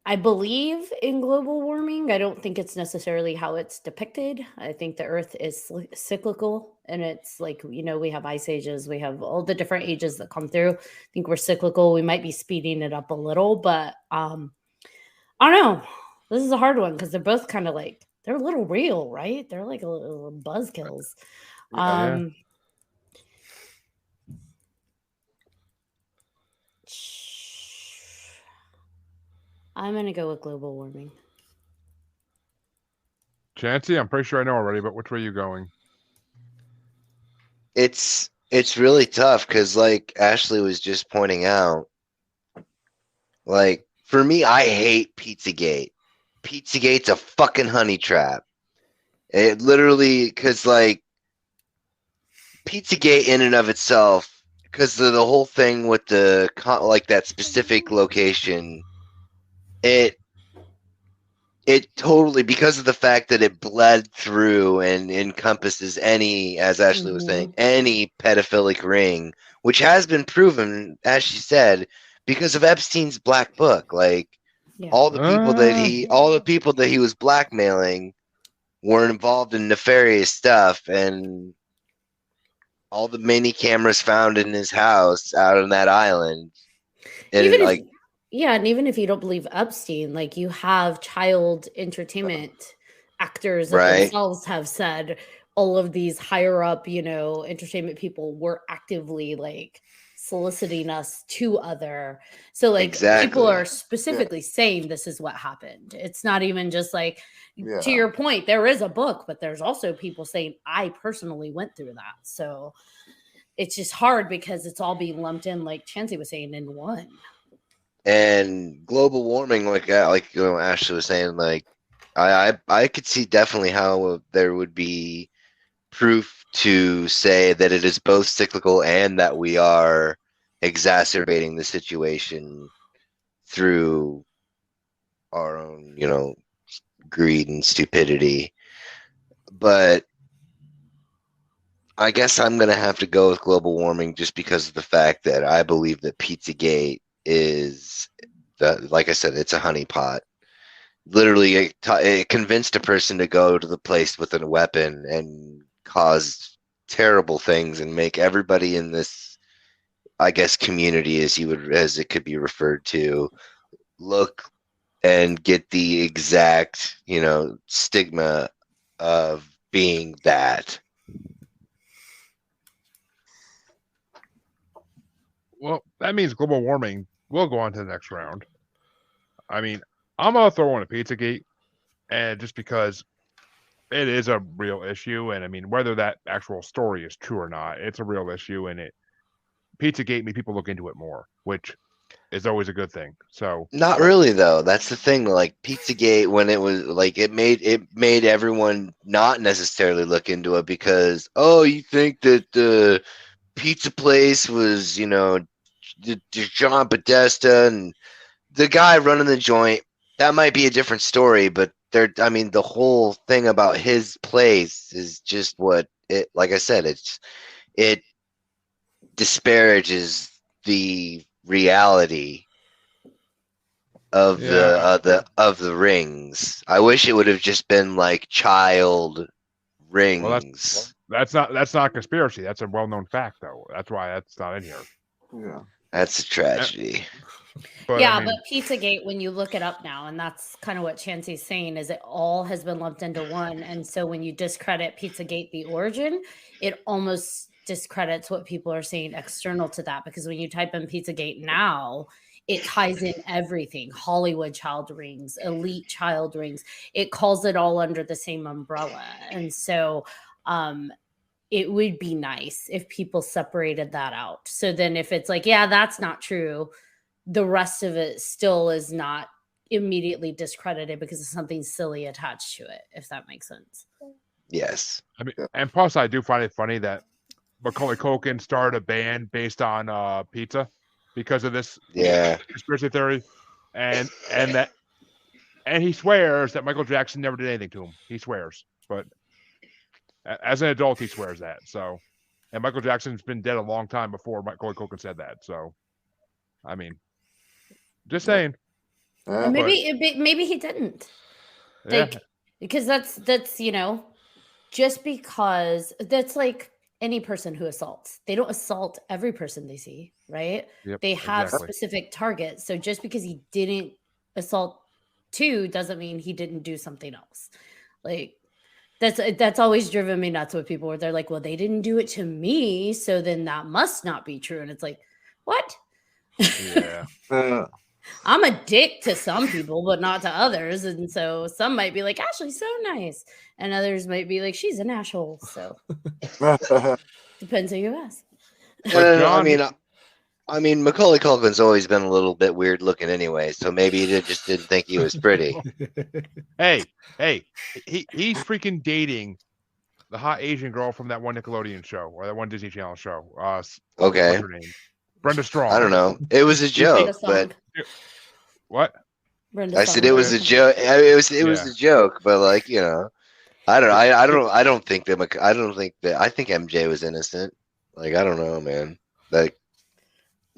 I believe in global warming. I don't think it's necessarily how it's depicted. I think the earth is cyclical, and it's like, we have ice ages, we have all the different ages that come through. I think we're cyclical. We might be speeding it up a little, but I don't know. This is a hard one because they're both kind of like, they're a little real, right? They're like a little buzzkills. Yeah. I'm going to go with global warming. Chancy, I'm pretty sure I know already, but which way are you going? It's really tough because, like Ashley was just pointing out, like, for me, I hate Pizzagate. Pizzagate's a fucking honey trap. It literally, because, like, Pizzagate in and of itself, because of the whole thing with the, like, that specific location, it totally, because of the fact that it bled through and encompasses any, as Ashley was saying, any pedophilic ring, which has been proven, as she said, because of Epstein's black book. Like, all the people that he was blackmailing were involved in nefarious stuff, and all the mini cameras found in his house out on that island. And Even like, if, yeah, and even if you don't believe Epstein, like you have child entertainment actors that Right. themselves have said all of these higher up, entertainment people were actively like soliciting us to other. So like people Exactly. are specifically saying this is what happened. It's not even just like Yeah. to your point, there is a book, but there's also people saying I personally went through that. So it's just hard because it's all being lumped in, like Chancy was saying, in one. And global warming, like Ashley was saying, like I could see definitely how there would be proof to say that it is both cyclical and that we are exacerbating the situation through our own, greed and stupidity. But I guess I'm going to have to go with global warming just because of the fact that I believe that Pizzagate is, like I said, it's a honeypot. Literally, it convinced a person to go to the place with a weapon and cause terrible things and make everybody in this, I guess, community, as it could be referred to, look and get the exact, stigma of being that. Well, that means global warming will go on to the next round. I mean, I'm gonna throw in a Pizzagate, and just because it is a real issue, and I mean, whether that actual story is true or not, it's a real issue, and Pizzagate made people look into it more, which is always a good thing. So Not really though. That's the thing. Like Pizzagate, when it was like it made everyone not necessarily look into it because you think that the pizza place was John Podesta and the guy running the joint. That might be a different story, but the whole thing about his place is just what it. Like I said, it disparages the reality of the rings. I wish it would have just been like child rings. That's not a conspiracy. That's a well-known fact, though. That's why that's not in here. Yeah. That's a tragedy. But, but Pizzagate, when you look it up now, and that's kind of what Chancy's saying, is it all has been lumped into one. And so when you discredit Pizzagate, the origin, it almost discredits what people are saying external to that. Because when you type in Pizzagate now, it ties in everything: Hollywood child rings, elite child rings. It calls it all under the same umbrella. And so it would be nice if people separated that out. So then if it's like, yeah, that's not true, the rest of it still is not immediately discredited because of something silly attached to it, if that makes sense. Yes. I mean, and plus, I do find it funny that Macaulay Culkin started a band based on pizza because of this conspiracy theory, and he swears that Michael Jackson never did anything to him. He swears, but as an adult, he swears that. So, and Michael Jackson's been dead a long time before Macaulay Culkin said that. So, I mean, just saying. Maybe he didn't. Like, because that's just because that's like any person who assaults. They don't assault every person they see, right? Yep, they have exactly. specific targets. So just because he didn't assault two doesn't mean he didn't do something else. Like that's always driven me nuts with people where they're like, well, they didn't do it to me, so then that must not be true. And it's like, what? Yeah. I'm a dick to some people, but not to others. And so some might be like, Ashley's so nice. And others might be like, she's an asshole. So depends who you ask. I mean, Macaulay Culkin's always been a little bit weird looking anyway, so maybe he just didn't think he was pretty. Hey, he's freaking dating the hot Asian girl from that one Nickelodeon show or that one Disney Channel show. Okay. What's her name? Brenda Strong. I don't know. It was a joke, but what? I said it was a joke. It was a joke, but like I don't think that. I think MJ was innocent. Like I don't know, man. Like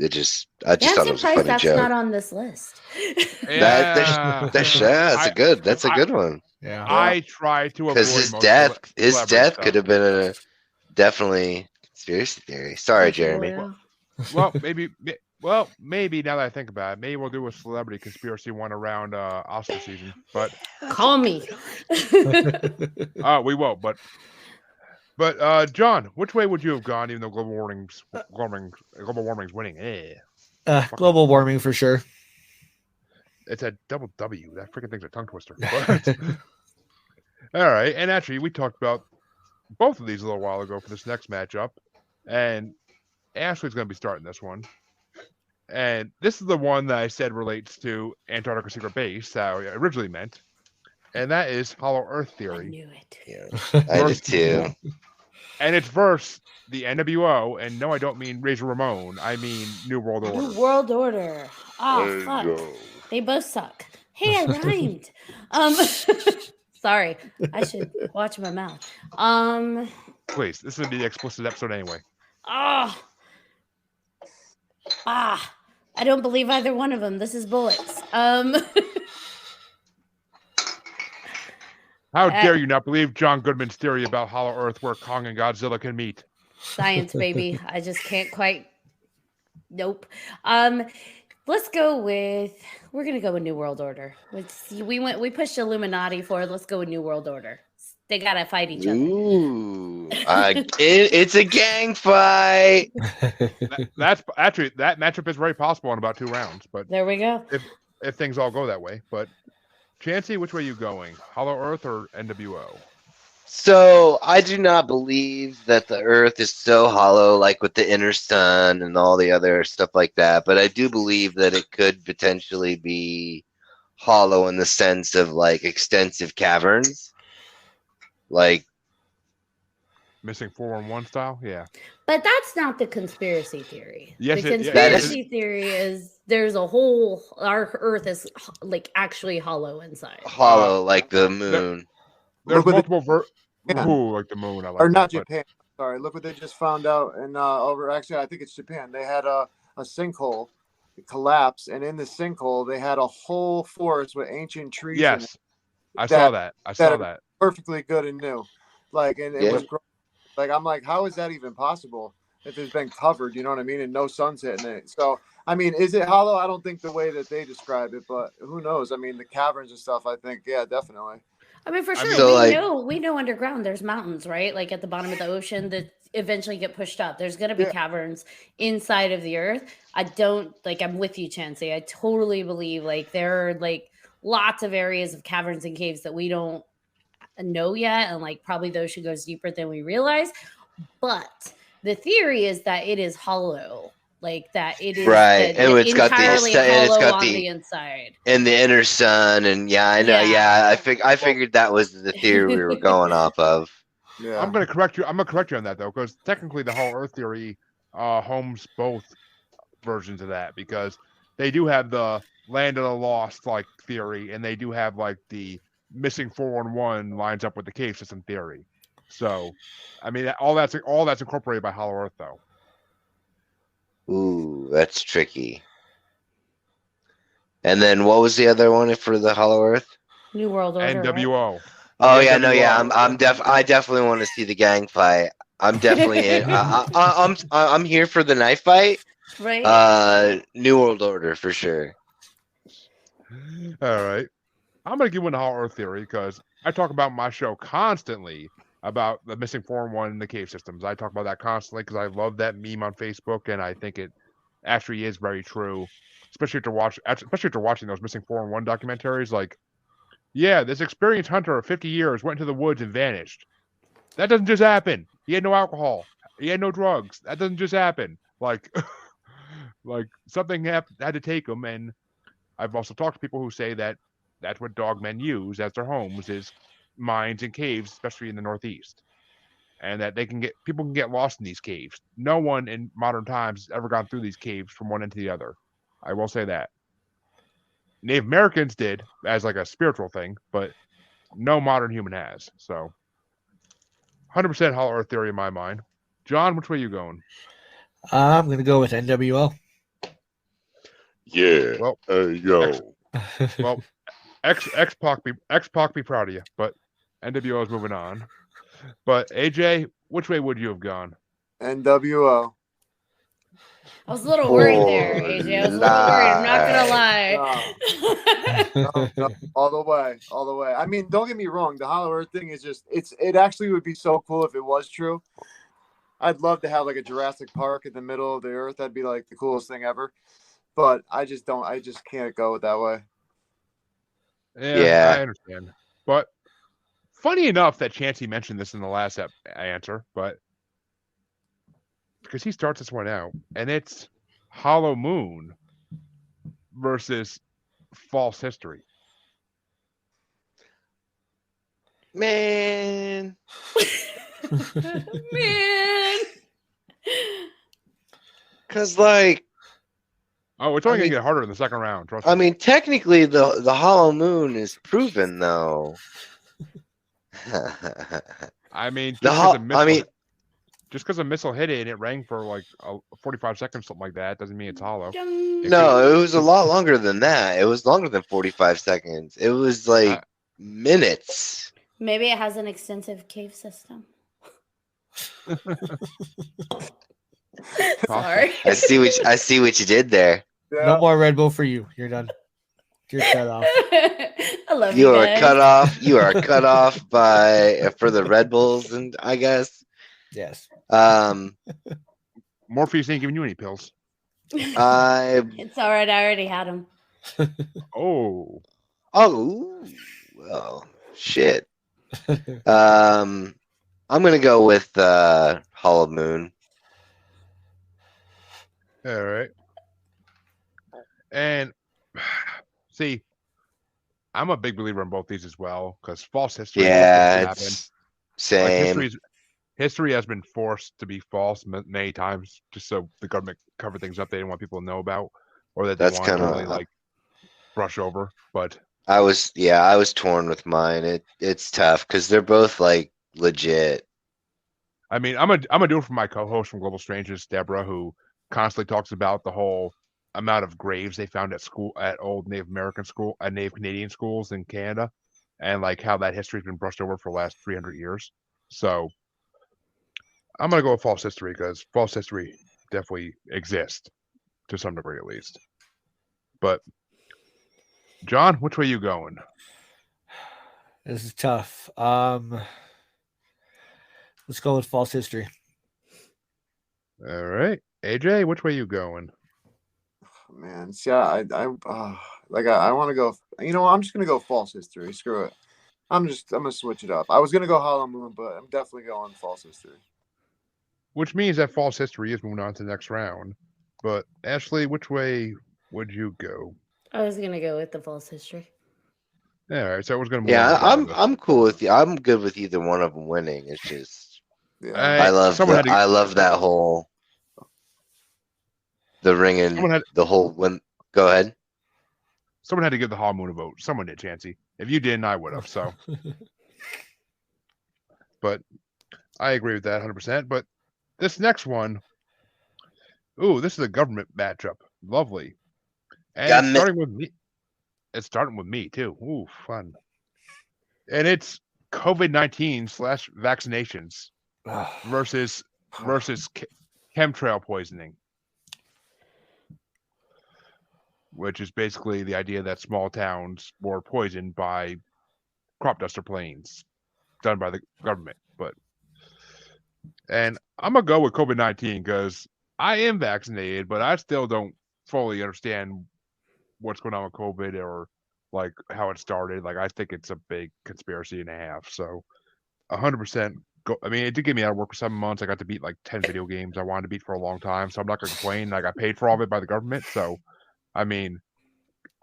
I just thought it was a funny that's joke. Not on this list. That's a good one. Yeah, I try to avoid because his death could have been definitely Conspiracy theory. Sorry, Jeremy. Well, maybe now that I think about it, maybe we'll do a celebrity conspiracy one around Oscar season. But Call me. we won't. But John, which way would you have gone, even though global warming's winning? Global warming for sure. It's a double W. That freaking thing's a tongue twister. But, all right, and actually, we talked about both of these a little while ago for this next matchup, and Ashley's going to be starting this one. And this is the one that I said relates to Antarctica Secret Base, how I originally meant, and that is Hollow Earth theory. I knew it. Yeah, I did too. And it's versus the NWO, and no, I don't mean Razor Ramon. I mean New World Order. New World Order. Oh, fuck. They both suck. Hey, I rhymed. Sorry. I should watch my mouth. Please, this is going to be the explicit episode anyway. I don't believe either one of them. This is bullets. How dare you not believe John Goodman's theory about Hollow Earth where Kong and Godzilla can meet? Science, baby. I just can't quite. Nope. Let's go with. We're gonna go with New World Order. We pushed Illuminati forward. Let's go with New World Order. They gotta fight each other. Ooh, it's a gang fight. That's actually that matchup is very possible in about 2 rounds. But there we go. If things all go that way, but Chancy, which way are you going? Hollow Earth or NWO? So I do not believe that the Earth is so hollow, like with the inner sun and all the other stuff like that. But I do believe that it could potentially be hollow in the sense of like extensive caverns, like Missing 411 style. Yeah, but that's not the conspiracy theory. Yes, the conspiracy theory is there's a whole. Our Earth is like actually hollow inside. Hollow, like the moon. There's multiple Ooh, like the moon. I like or not that, Japan. Sorry, look what they just found out. And actually, I think it's Japan. They had a sinkhole collapse, and in the sinkhole, they had a whole forest with ancient trees. Yes, in it I saw that. I saw that. Perfectly good and new. Like, and it was like, I'm like, how is that even possible if it's been covered? You know what I mean? And no sun's hitting it. So, I mean, is it hollow? I don't think the way that they describe it, but who knows? I mean, the caverns and stuff. I think, yeah, definitely. I mean, for sure, we know underground there's mountains, right? Like at the bottom of the ocean that eventually get pushed up. There's going to be caverns inside of the earth. I'm with you, Chancy. I totally believe like there are like lots of areas of caverns and caves that we don't know yet. And like probably the ocean goes deeper than we realize. But the theory is that it is hollow. Like that it is right, and it's got the inside and the inner sun, and I know, I figured that was the theory we were going off of. Yeah, I'm gonna correct you on that though, because technically the Hollow Earth theory homes both versions of that, because they do have the land of the lost like theory, and they do have like the missing 411 lines up with the cave system theory. So, I mean, all that's incorporated by Hollow Earth though. Ooh, that's tricky. And then what was the other one for the Hollow Earth? New World Order. NWO. Right? Oh yeah, no, yeah. I definitely want to see the gang fight. I'm definitely in. I'm here for the knife fight. Right. New World Order for sure. All right. I'm gonna give one the Hollow Earth theory because I talk about my show constantly about the missing 411 in the cave systems. I talk about that constantly because I love that meme on Facebook, and I think it actually is very true, especially after watching those missing 411 documentaries. Like, yeah, this experienced hunter of 50 years went into the woods and vanished. That doesn't just happen. He had no alcohol. He had no drugs. That doesn't just happen. Like, like something had to take him. And I've also talked to people who say that that's what dogmen use as their homes is mines and caves, especially in the Northeast, and that people can get lost in these caves. No one in modern times has ever gone through these caves from one end to the other. I will say that. Native Americans did as like a spiritual thing, but no modern human has. So 100% Hollow Earth theory in my mind. John, which way are you going? I'm going to go with NWO. Yeah. Well, yo. Well, X-Pac be proud of you, but NWO is moving on. But AJ, which way would you have gone? NWO. I was a little worried there, AJ. I was a little worried. I'm not gonna lie. No, all the way, all the way. I mean, don't get me wrong. The Hollow Earth thing is just it actually would be so cool if it was true. I'd love to have like a Jurassic Park in the middle of the Earth. That'd be like the coolest thing ever. But I just can't go it that way. Yeah, I understand. But funny enough that Chancy mentioned this in the last answer, but because he starts this one out, and it's Hollow Moon versus false history. Man. Man. Because, like... Oh, it's only going to get harder in the second round. Trust me. I mean, technically, the Hollow Moon is proven, though. I mean, just because a missile hit it and it rang for like 45 seconds, something like that, doesn't mean it's hollow. No, it was a lot longer than that. It was longer than 45 seconds. It was like minutes. Maybe it has an extensive cave system. Sorry. I see what you did there. Yeah. No more Red Bull for you. You're done. You're cut off. I love you. You are guys. cut off. You are cut off for the Red Bulls, and I guess. Yes. Morpheus ain't giving you any pills. It's all right. I already had them. Oh, well, shit. I'm gonna go with Hollow Moon. all right. And see, I'm a big believer in both these as well because false history. Yeah, it's same. Like history has been forced to be false many times, just so the government cover things up they didn't want people to know about, or that they want to really like brush over. But I was torn with mine. It's tough because they're both like legit. I mean, I'm gonna do it for my co-host from Global Strangers, Deborah, who constantly talks about the whole amount of graves they found at old Native Canadian schools in Canada, and like how that history's been brushed over for the last 300 years. So I'm gonna go with false history because false history definitely exists to some degree at least. But John, which way you going? This is tough. Let's go with false history. All right, AJ, which way you going? Man, see, I want to go. You know what? I'm just gonna go false history. Screw it. I'm gonna switch it up. I was gonna go Hollow Moon, but I'm definitely going false history. Which means that false history is moving on to the next round. But Ashley, which way would you go? I was gonna go with the false history. All right, so I was gonna move Yeah, on I'm cool with you. I'm good with either one of them winning. It's just Yeah. I love that whole the ringing the whole when. Go ahead. Someone had to give the Hollow Moon a vote. Someone did, Chancy. If you didn't, I would have. So, but I agree with that 100%. But this next one, this is a government matchup. Lovely. And it's starting with me too. Ooh, fun. And it's COVID-19 / vaccinations versus chemtrail poisoning, which is basically the idea that small towns were poisoned by crop duster planes done by the government. And I'm gonna go with COVID-19 because I am vaccinated, but I still don't fully understand what's going on with COVID or like how it started. Like I think it's a big conspiracy and a half. So 100% go. I mean, it did get me out of work for 7 months. I got to beat like 10 video games I wanted to beat for a long time. So I'm not gonna complain. I got paid for all of it by the government. So I mean,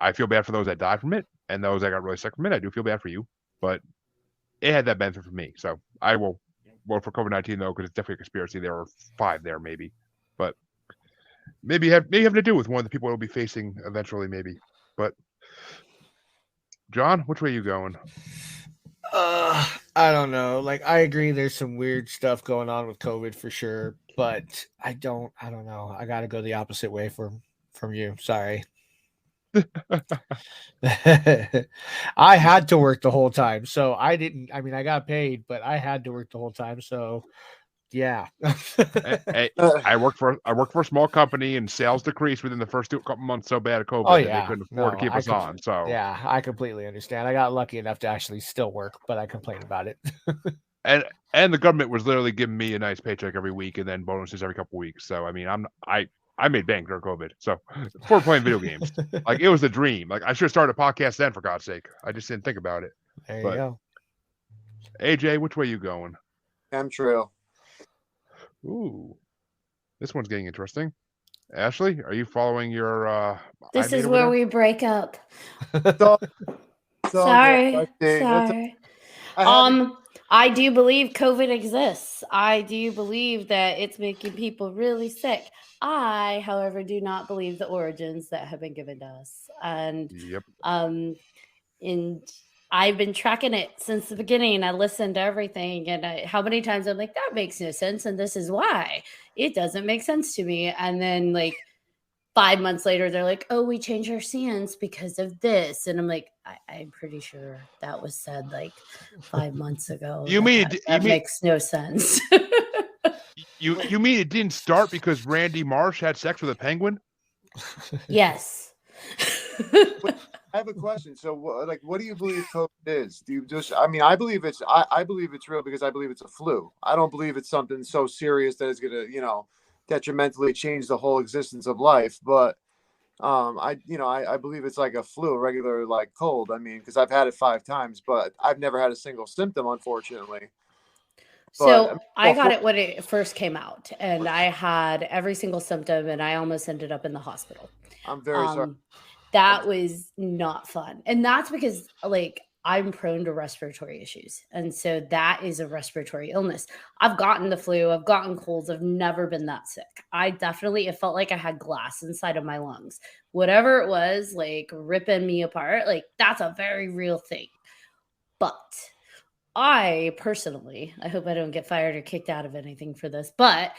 I feel bad for those that died from it and those that got really sick from it. I do feel bad for you, but it had that benefit for me. So I will vote for COVID-19 though, because it's definitely a conspiracy. There are 5 there, maybe, but maybe having to do with one of the people we'll be facing eventually, maybe. But John, which way are you going? I don't know. Like I agree, there's some weird stuff going on with COVID for sure, but I don't know. I got to go the opposite way from you. Sorry. I had to work the whole time, so I got paid, but I had to work the whole time, so Yeah. Hey, I worked for a small company, and sales decreased within the first couple months so bad of COVID Oh that they yeah. couldn't afford to keep us on. So yeah, I completely understand. I got lucky enough to actually still work, but I complain about it. and the government was literally giving me a nice paycheck every week and then bonuses every couple weeks. So I mean, I made bank during COVID. So for playing video games, like it was the dream. Like I should have started a podcast then, for God's sake. I just didn't think about it. There you But go. AJ, which way you going? Chemtrail. Ooh, this one's getting interesting. Ashley, are you following your? This I is made where over we break up. So, Sorry. okay, Sorry. I had to- I do believe COVID exists. I do believe that it's making people really sick. I, however, do not believe the origins that have been given to us. And Yep. and I've been tracking it since the beginning. I listened to everything, and how many times I'm like, that makes no sense, and this is why it doesn't make sense to me. And then like 5 months later, they're like, oh, we changed our stance because of this. And I'm like, I'm pretty sure that was said like 5 months ago. You mean that makes no sense. you mean it didn't start because Randy Marsh had sex with a penguin? Yes. I have a question. So, what do you believe COVID is? Do you just? I mean, I believe it's. I believe it's real because I believe it's a flu. I don't believe it's something so serious that it's gonna, detrimentally change the whole existence of life. But, I believe it's like a flu, a regular like cold. I mean, because I've had it 5 times, but I've never had a single symptom, unfortunately. So I got it when it first came out, and I had every single symptom, and I almost ended up in the hospital. I'm very sorry. That was not fun. And that's because like I'm prone to respiratory issues. And so that is a respiratory illness. I've gotten the flu, I've gotten colds, I've never been that sick. It felt like I had glass inside of my lungs. Whatever it was, like ripping me apart, like that's a very real thing. But I personally, I hope I don't get fired or kicked out of anything for this, but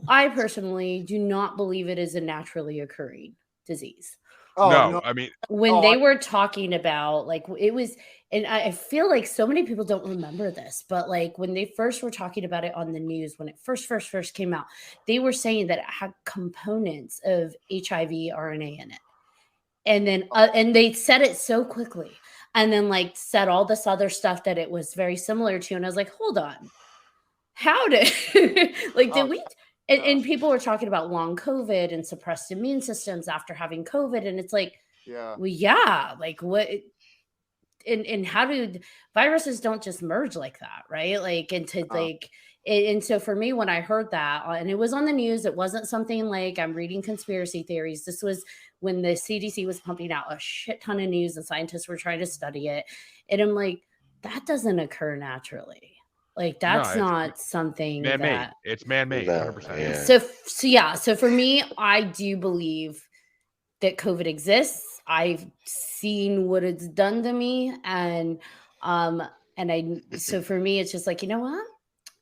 I personally do not believe it is a naturally occurring disease. No, I mean, when they were talking about like it was, and I feel like so many people don't remember this, but like when they first were talking about it on the news, when it first came out, they were saying that it had components of HIV RNA in it. And then, and they said it so quickly and then like said all this other stuff that it was very similar to. And I was like, hold on, how did, did we? And people were talking about long COVID and suppressed immune systems after having COVID. And it's like, like what, and how do viruses don't just merge like that, right? Like into and so for me, when I heard that, and it was on the news, it wasn't something like I'm reading conspiracy theories. This was when the CDC was pumping out a shit ton of news and scientists were trying to study it. And I'm like, that doesn't occur naturally. Like that's not something man-made. It's man-made, 100%. Yeah. So for me, I do believe that COVID exists. I've seen what it's done to me, and so for me, it's just like, you know what?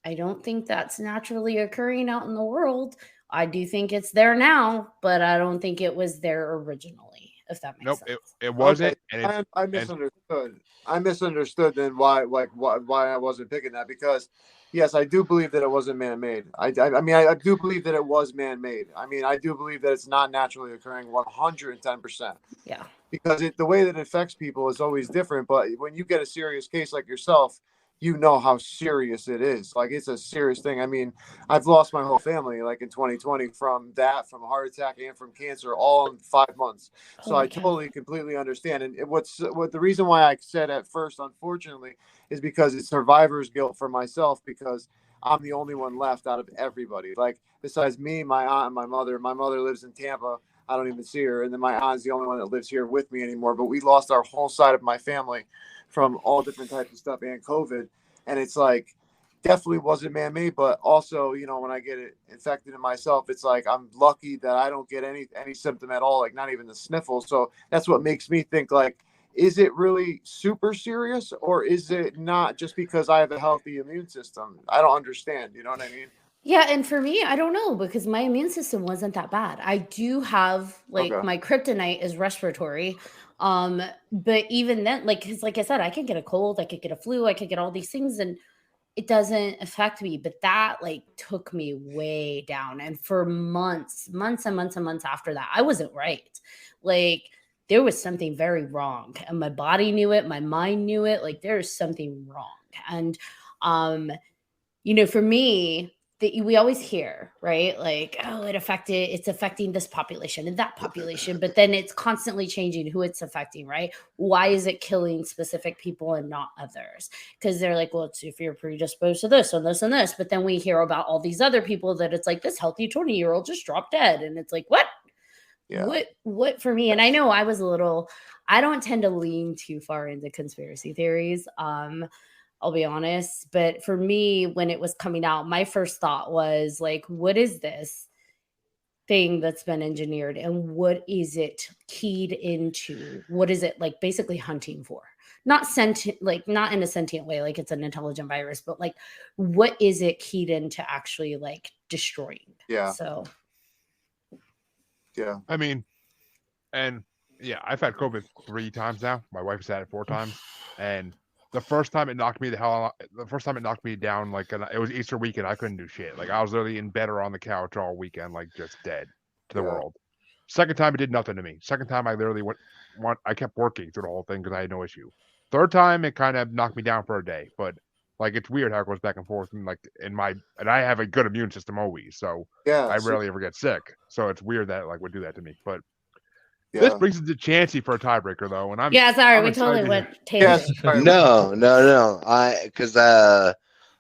I don't think that's naturally occurring out in the world. I do think it's there now, but I don't think it was there originally. If that makes sense. It wasn't. Okay. And I misunderstood. I misunderstood then why I wasn't picking that, because yes, I do believe that it wasn't man-made. I mean, I do believe that it was man-made. I mean, I do believe that it's not naturally occurring 110%. Yeah. Because the way that it affects people is always different. But when you get a serious case like yourself, you know how serious it is. Like, it's a serious thing. I mean, I've lost my whole family, like in 2020, from a heart attack and from cancer, all in 5 months. So I totally, completely understand. And what the reason why I said at first, unfortunately, is because it's survivor's guilt for myself, because I'm the only one left out of everybody. Like, besides me, my aunt and my mother. My mother lives in Tampa. I don't even see her. And then my aunt's the only one that lives here with me anymore. But we lost our whole side of my family from all different types of stuff and COVID. And it's like, definitely wasn't man-made, but also, when I get it infected in myself, it's like, I'm lucky that I don't get any symptom at all, like not even the sniffles. So that's what makes me think, like, is it really super serious, or is it not just because I have a healthy immune system? I don't understand. You know what I mean? Yeah, and for me, I don't know, because my immune system wasn't that bad. I do have my kryptonite is respiratory. But even then, like, cause like I said, I could get a cold, I could get a flu, I could get all these things, and it doesn't affect me. But that like took me way down. And for months and months after that, I wasn't right. Like there was something very wrong, and my body knew it. My mind knew it. Like there's something wrong. And, for me, we always hear, right? Like, oh, it's affecting this population and that population, but then it's constantly changing who it's affecting, right? Why is it killing specific people and not others? Because they're like, well, it's if you're predisposed to this and this and this, but then we hear about all these other people that it's like this healthy 20-year-old just dropped dead. And it's like, what? Yeah. What for me? And I know I don't tend to lean too far into conspiracy theories. I'll be honest. But for me, when it was coming out, my first thought was like, what is this thing that's been engineered and what is it keyed into? What is it like basically hunting for? Not sentient, like not in a sentient way, like it's an intelligent virus, but like what is it keyed into actually like destroying? Yeah. So yeah. I mean, and yeah, I've had COVID 3 times now. My wife's had it 4 times. And the first time it knocked me down, like it was Easter weekend, I couldn't do shit. Like I was literally in bed or on the couch all weekend, like just dead to the world. Second time it did nothing to me. Second time I literally I kept working through the whole thing because I had no issue. Third time it kind of knocked me down for a day, but like it's weird how it goes back and forth. And like and I have a good immune system always, so I rarely ever get sick. So it's weird that it like would do that to me, but. Yeah. This brings it to Chancy for a tiebreaker, though, and we totally went tangent. No, because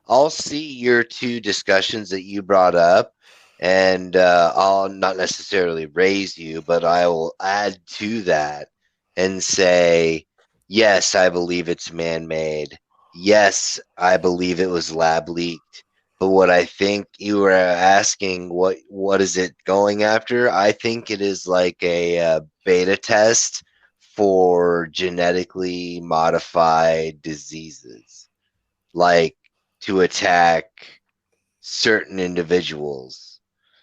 I'll see your 2 discussions that you brought up, and I'll not necessarily raise you, but I will add to that and say, yes, I believe it's man-made. Yes, I believe it was lab leaked. But what I think you were asking, what is it going after? I think it is like a beta test for genetically modified diseases, like to attack certain individuals.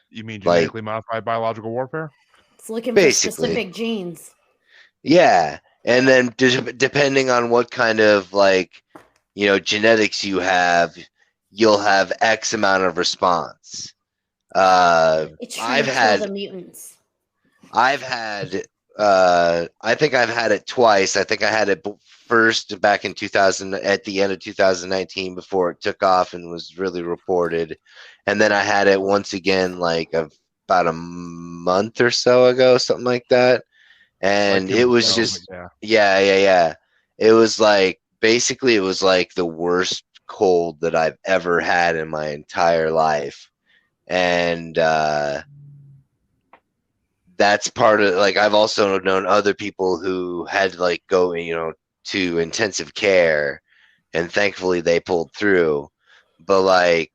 You mean genetically modified biological warfare? It's looking for specific genes. Yeah, and then depending on what kind of genetics you have, you'll have X amount of response. It's true to kill the mutants. I think I've had it twice. I think I had it first back in 2000, at the end of 2019, before it took off and was really reported. And then I had it once again, like about a month or so ago, something like that. And it was just, yeah. It was like, basically it was like the worst cold that I've ever had in my entire life. And that's part of, like, I've also known other people who had to like go to intensive care, and thankfully they pulled through. But like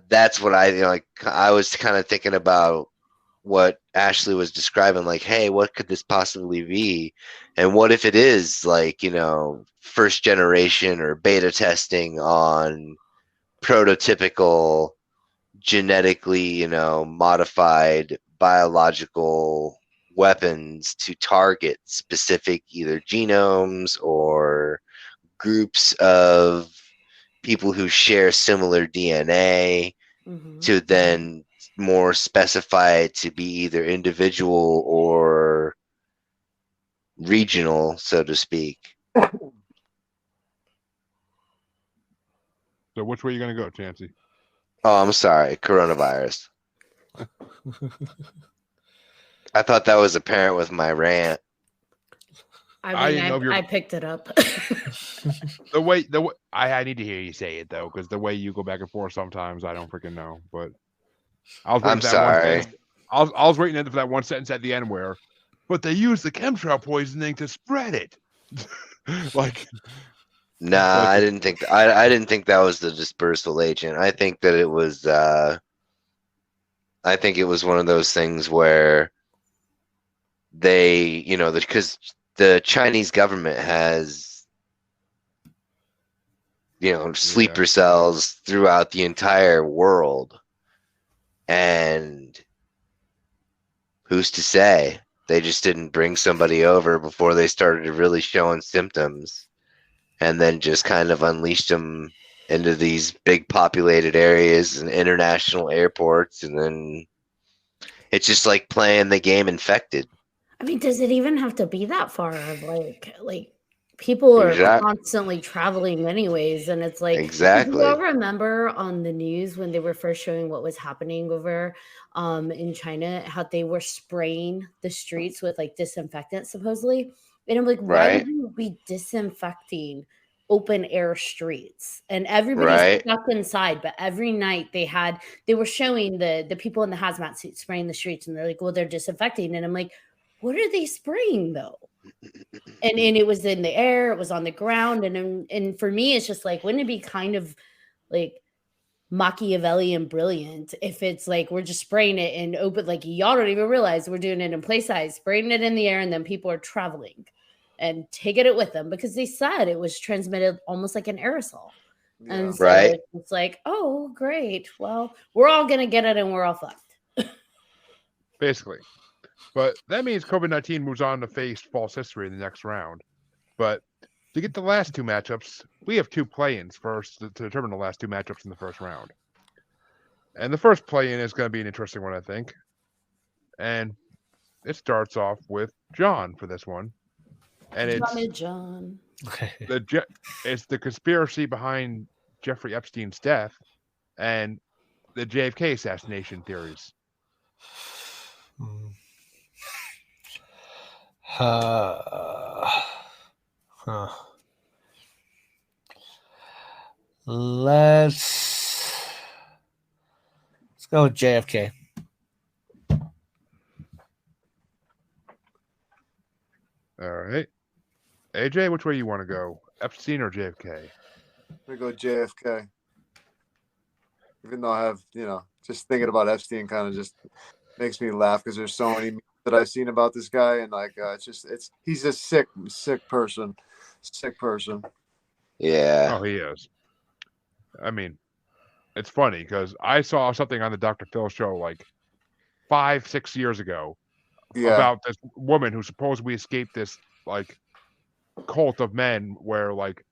that's what I was kind of thinking about what Ashley was describing, like, hey, what could this possibly be? And what if it is like, first generation or beta testing on prototypical genetically, modified biological weapons to target specific either genomes or groups of people who share similar DNA, to then more specify it to be either individual or regional, so to speak. So which way are you going to go, Chancy? Oh, I'm sorry. Coronavirus. I thought that was apparent with my rant. I picked it up. the way I need to hear you say it, though, because the way you go back and forth sometimes I don't freaking know. But I'm sorry. I was waiting for that one sentence at the end where, but they used the chemtrail poisoning to spread it. Like, nah, I didn't think I didn't think that was the dispersal agent. I think that it was one of those things where they, because the Chinese government has, sleeper cells throughout the entire world. And who's to say they just didn't bring somebody over before they started really showing symptoms, and then just kind of unleashed them into these big populated areas and international airports, and then it's just like playing the game Infected. I mean, does it even have to be that far? Like people are constantly traveling anyways, and it's like, exactly. Do you all remember on the news when they were first showing what was happening over in China, how they were spraying the streets with like disinfectant supposedly? And I'm like, why would you be disinfecting open air streets? And everybody's stuck inside, but every night they were showing the people in the hazmat suits spraying the streets, and they're like, well, they're disinfecting. And I'm like, what are they spraying though? And it was in the air, it was on the ground, and for me, it's just like, wouldn't it be kind of like Machiavellian brilliant if it's like we're just spraying it and open, like y'all don't even realize we're doing it in place size, spraying it in the air, and then people are traveling and taking it with them because they said it was transmitted almost like an aerosol. Yeah. And so it's like, oh, great. Well, we're all gonna get it and we're all fucked. Basically. But that means COVID-19 moves on to face false history in the next round. But to get the last two matchups, we have two play-ins first to determine the last two matchups in the first round. And the first play-in is going to be an interesting one, I think. And it starts off with John for this one. And it's John. It's the conspiracy behind Jeffrey Epstein's death and the JFK assassination theories. Let's go with JFK. All right. AJ, which way you want to go? Epstein or JFK? I'm going to go JFK. Even though I have, just thinking about Epstein kind of just makes me laugh because there's so many that I've seen about this guy, and like he's a sick person. Yeah. Oh, he is. I mean, it's funny because I saw something on the Dr. Phil show like 5-6 years ago about this woman who supposedly escaped this like cult of men where like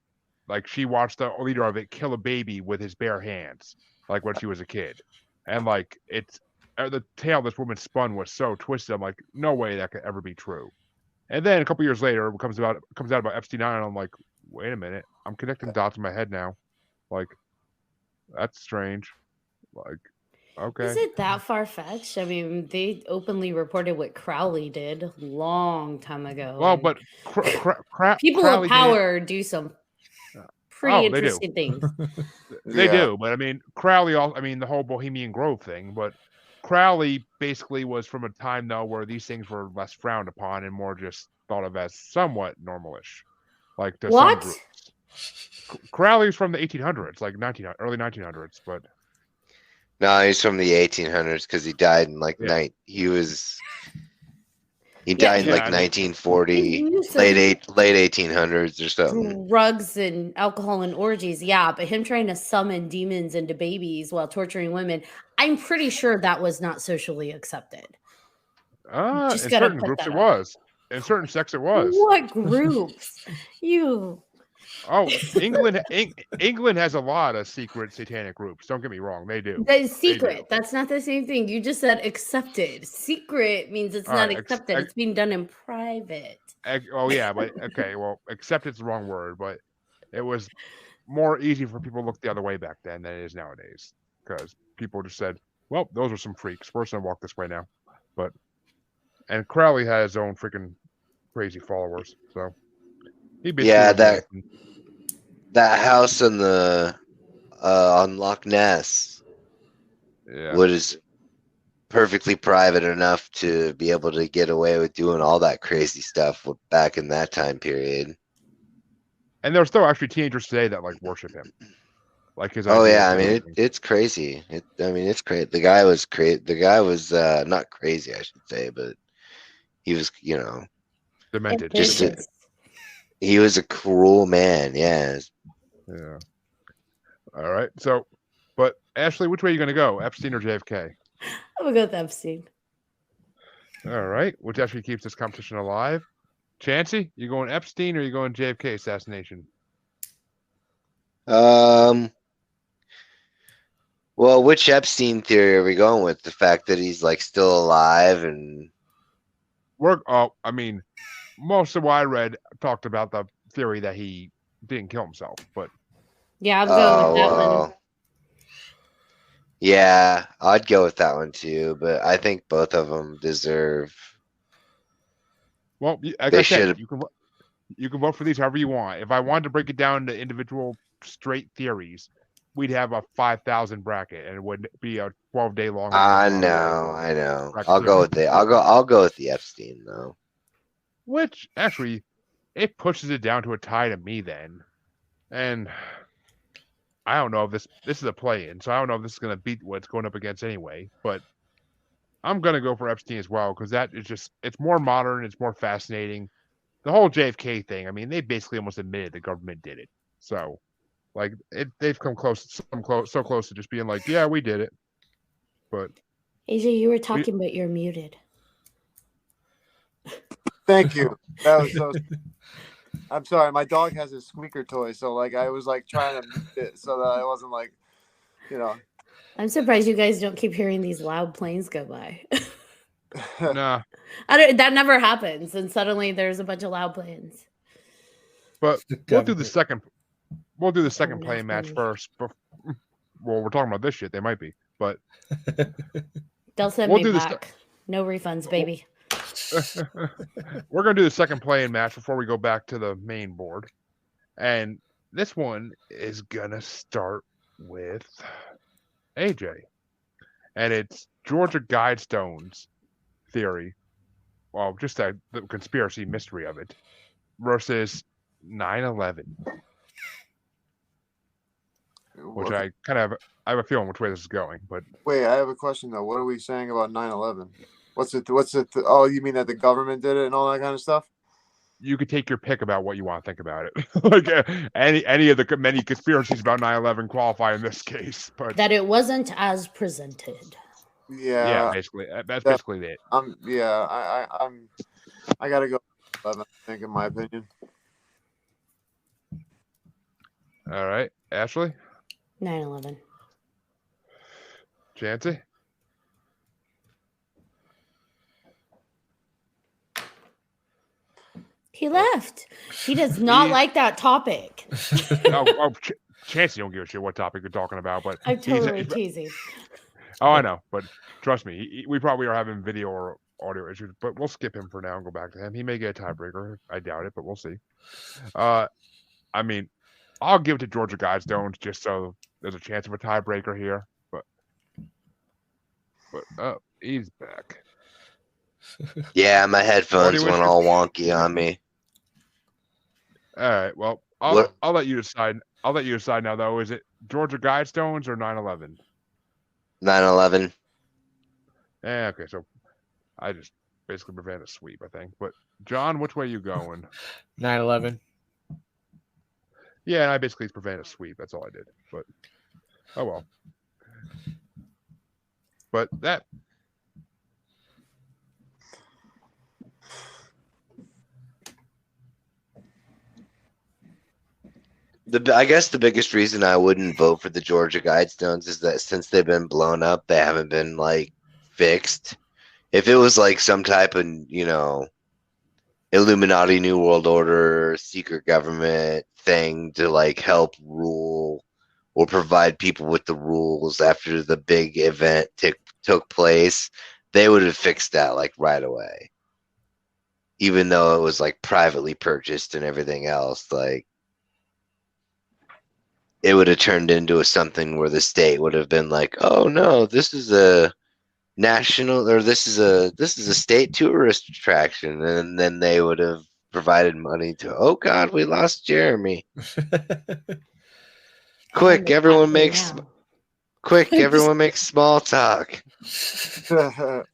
she watched the leader of it kill a baby with his bare hands, like when she was a kid, and like it's the tale this woman spun was so twisted. I'm like, no way that could ever be true. And then a couple years later, it comes out about Epstein, and I'm like, wait a minute, I'm connecting dots in my head now. Like, that's strange. Like, okay. Is it that far-fetched? I mean, they openly reported what Crowley did a long time ago. Well, but people Crowley of power do some pretty interesting things. They do, but I mean, Crowley also, I mean, the whole Bohemian Grove thing, but Crowley basically was from a time, though, where these things were less frowned upon and more just thought of as somewhat normalish. Like, to some groups. Crowley's from the 1800s, like early 1900s, but... No, he's from the 1800s because he died in like he died in like 1940, late 1800s or something. Drugs and alcohol and orgies, but him trying to summon demons into babies while torturing women, I'm pretty sure that was not socially accepted. In certain groups it was. In certain sects it was. What groups? England has a lot of secret satanic groups. Don't get me wrong, they do. That's secret. That's not the same thing. You just said accepted. Secret means it's not accepted. It's being done in private. But okay. Well, accepted's the wrong word, but it was more easy for people to look the other way back then than it is nowadays because people just said, "Well, those are some freaks. We're gonna walk this way now." And Crowley had his own freaking crazy followers, so. That house in the on Loch Ness was perfectly private enough to be able to get away with doing all that crazy stuff back in that time period. And there's still actually teenagers today that like worship him. Like his. I mean it's crazy. It's crazy. The guy was The guy was not crazy, I should say, but he was demented. He was a cruel man, yes. Yeah. All right. So, but Ashley, which way are you going to go, Epstein or JFK? I'm going to go with Epstein. All right. Which actually keeps this competition alive. Chancy, you going Epstein or you going JFK assassination? Well, which Epstein theory are we going with? The fact that he's like still alive and I mean, most of what I read talked about the theory that he didn't kill himself, but Yeah, I'm going with that one. well. Yeah, I'd go with that one too, but I think both of them deserve. well, like They I said, should. you can vote for these however you want. If I wanted to break it down to individual straight theories, we'd have a 5,000 bracket, and it would be a 12-day long. I marathon know, I know. bracket I'll go theory. with the. I'll go with the Epstein though. Which actually, it pushes it down to a tie to me then, and I don't know if this is a play-in, so I don't know if this is going to beat what it's going up against anyway. But I'm going to go for Epstein as well because that is it's more modern, it's more fascinating. The whole JFK thing, I mean, they basically almost admitted the government did it. So, like, they've come so close to just being like, yeah, we did it. But AJ, you were talking, but you're muted. Thank you. That was so. I'm sorry. My dog has a squeaker toy, so like I was like trying to mute it so that I wasn't like, you know. I'm surprised you guys don't keep hearing these loud planes go by. nah. That never happens, and suddenly there's a bunch of loud planes. But we'll do the second. We'll do the second no, play match funny. first. Well, we're talking about this shit. They might be, but They'll send We'll me do this back. No refunds, baby. we're gonna do the second play-in match before we go back to the main board, and this one is gonna start with AJ, and it's Georgia Guidestones theory. Well, just the conspiracy mystery of it versus 9/11, which I have a feeling which way this is going. But wait, I have a question though. What are we saying about 9/11? What's it? Oh, you mean that the government did it and all that kind of stuff? you could take your pick about what you want to think about it. Like any of the many conspiracies about 9/11 qualify in this case, but That it wasn't as presented. Yeah. basically that's basically it. I gotta go 11, I think, in my opinion. All right, Ashley, 9/11. Chancy. He left. He does not like that topic. Chancy don't give a shit what topic you're talking about, but I'm totally teasing. Oh, I know, but trust me, we probably are having video or audio issues, but we'll skip him for now and go back to him. He may get a tiebreaker. I doubt it, but we'll see. I mean, I'll give it to Georgia Guidestones just so there's a chance of a tiebreaker here. But he's back. Yeah, my headphones Audio went issue? all wonky on me. All right, well, I'll let you decide. I'll let you decide now, though. Is it Georgia Guidestones or 9/11? 9/11. Okay, so I just basically prevent a sweep, I think. But John, which way you going? 9/11. Yeah, I basically prevent a sweep. That's all I did. But oh well. But that. I guess the biggest reason I wouldn't vote for the Georgia Guidestones is that since they've been blown up, they haven't been like fixed. If it was like some type of, Illuminati New World Order secret government thing to like help rule or provide people with the rules after the big event took place, they would have fixed that like right away. Even though it was like privately purchased and everything else, like it would have turned into something where the state would have been like, oh no, this is a national, or this is a state tourist attraction, and then they would have provided money to, oh god, we lost Jeremy. Quick, everyone makes small talk. How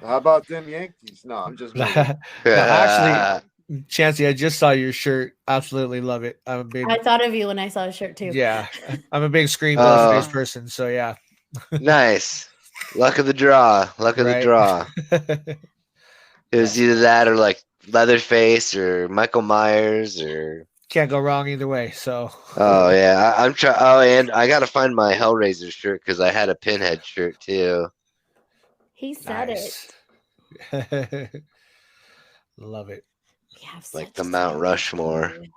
about them Yankees? No, I'm just. Actually, Chancy, I just saw your shirt. Absolutely love it. I thought of you when I saw a shirt too. Yeah, I'm a big Screen Days person, so yeah. Nice. Luck of the draw. The draw. It was either that or like Leatherface or Michael Myers or Can't go wrong either way. So. Oh yeah, I'm trying. Oh, and I gotta find my Hellraiser shirt because I had a Pinhead shirt too. He said Nice. it. Love it. We have Like such the Mount sights Rushmore. to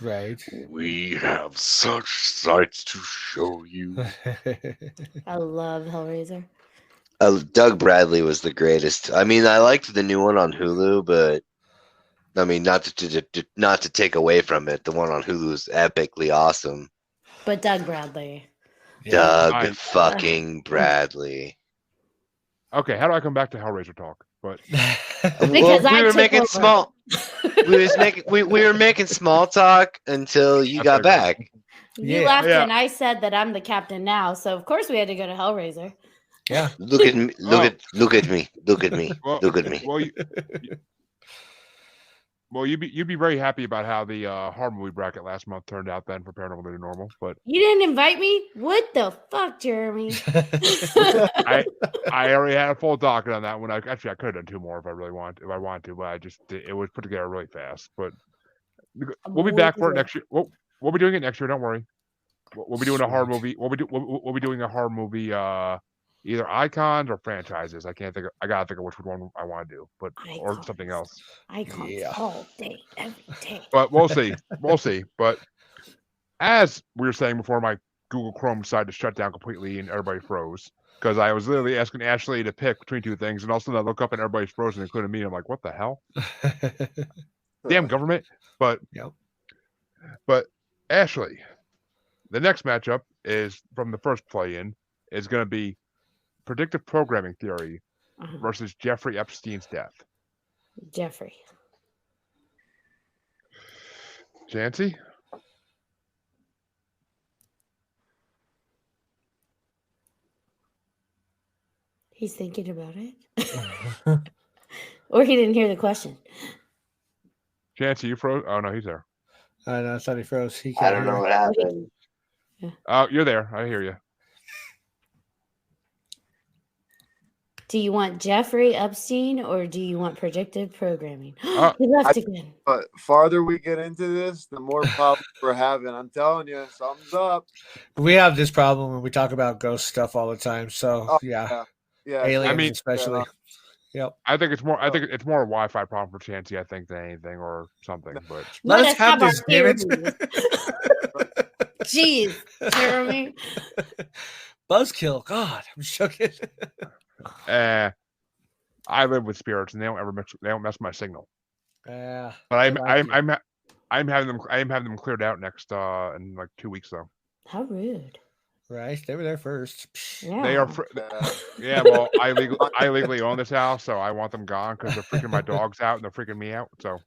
Right. We have such sights to show you. show. I love Hellraiser. Doug Bradley was the greatest. I mean, I liked the new one on Hulu, but I mean, not to take away from it. The one on Hulu is epically awesome. But Doug Bradley. Doug I- fucking Bradley. Okay, how do I come back to Hellraiser talk? But Because I we were took making over. small. We were making small talk until you got back. You Yeah. left Yeah. and I said that I'm the captain now, so of course we had to go to Hellraiser. Yeah. Look at me! Look at me! Look at me! Well, Look at me! well, you'd be very happy about how the horror movie bracket last month turned out then for Paranormal to Normal. But You didn't invite me? What the fuck, Jeremy? I already had a full docket on that one. I could have done two more if I wanted to, but it was put together really fast. But we'll be back for it next year. We'll be doing it next year. Don't worry. We'll be doing a horror movie. We'll be doing a horror movie. Either icons or franchises. I can't think. I gotta think of which one I want to do, but or Icons. something else. Icons Yeah. all day, every day. But we'll see. We'll see. But as we were saying before, my Google Chrome decided to shut down completely and everybody froze because I was literally asking Ashley to pick between two things, and all of a sudden I look up and everybody's frozen, including me. I'm like, what the hell? Damn government. But Yep. But Ashley, the next matchup is from the first play-in is going to be predictive programming theory versus Jeffrey Epstein's death. Jeffrey. Chancy? He's thinking about it. Or he didn't hear the question. Chancy, you froze? Oh, no, he's there. I thought he froze. He I don't know what happened. Oh, you're there. I hear you. Do you want Jeffrey Epstein or do you want predictive programming? Uh, He left again. But farther we get into this, the more problems we're having. I'm telling you, something's up. We have this problem when we talk about ghost stuff all the time. So Oh, yeah, Yeah. aliens I mean- especially. Yep. I think it's more. I think it's more a Wi-Fi problem for Chancy. I think than anything or something. But Let us have our this, damn it. theories. Jeez, Jeremy. Buzzkill. God, I'm joking. I live with spirits, and they don't ever mess. They don't mess my signal. Yeah. But I like you. I'm having them cleared out next in like 2 weeks though. How rude. Right. They were there first. Yeah. They are. Yeah. Well, I legally own this house, so I want them gone because they're freaking my dogs out and they're freaking me out. So.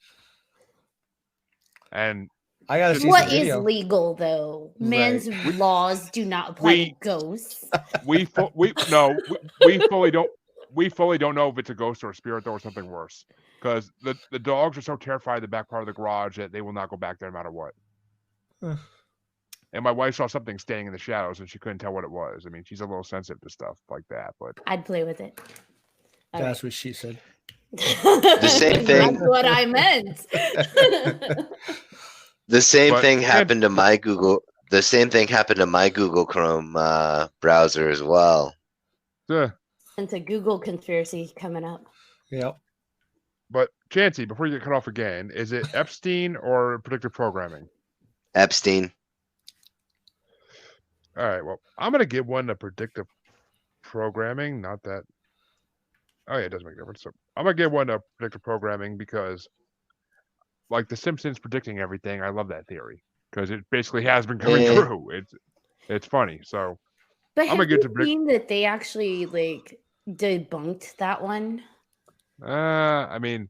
And I gotta see What some is video. legal though? Man's laws do not apply to ghosts. we fully don't know if it's a ghost or a spirit though or something worse because the dogs are so terrified of the back part of the garage that they will not go back there no matter what. And my wife saw something standing in the shadows and she couldn't tell what it was. I mean, she's a little sensitive to stuff like that, but I'd play with it. All That's what she said. The same thing. That's what I meant. The same But- thing happened to my Google. The same thing happened to my Google Chrome browser as well. It's a Google conspiracy coming up. Yep. But Chancy, before you get cut off again, is it Epstein or predictive programming? Epstein. All right, well, I'm gonna give one to predictive programming. Not that. Oh yeah, it does make a difference. So I'm gonna give one to predictive programming because, like The Simpsons predicting everything, I love that theory because it basically has been coming Yeah. true. It's funny. So But I'm have gonna get you to seen that they actually like debunked that one? I mean,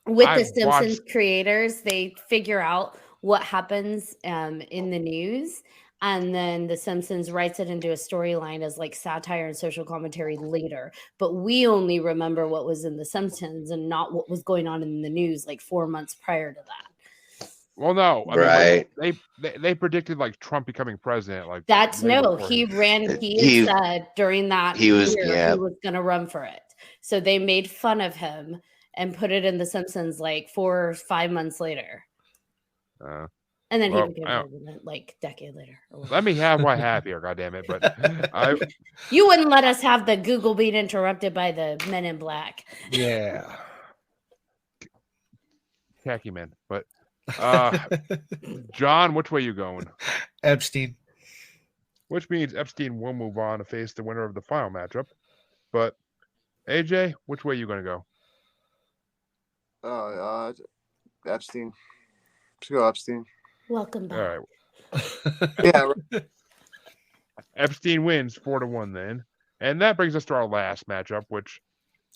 With the I've Simpsons watched- creators, they figure out what happens in the news, and then the Simpsons writes it into a storyline as like satire and social commentary later. But we only remember what was in the Simpsons and not what was going on in the news like 4 months prior to that. well, no, I Right. mean, like, they predicted like Trump becoming president. Like That's way no, before he ran. He He- had said during that he was- year yeah. he was going to run for it. So they made fun of him and put it in the Simpsons like 4 or 5 months later. And then Well, he became president like a decade later. let me have what I have here, goddammit. But you wouldn't let us have the Google being interrupted by the Men in Black. Yeah. khaki men. But John, which way you going? Epstein. Which means Epstein will move on to face the winner of the final matchup. But AJ, which way you going to go? Epstein. Let's go Epstein. Welcome back. All right. Yeah. Epstein wins 4-1 then. And that brings us to our last matchup, which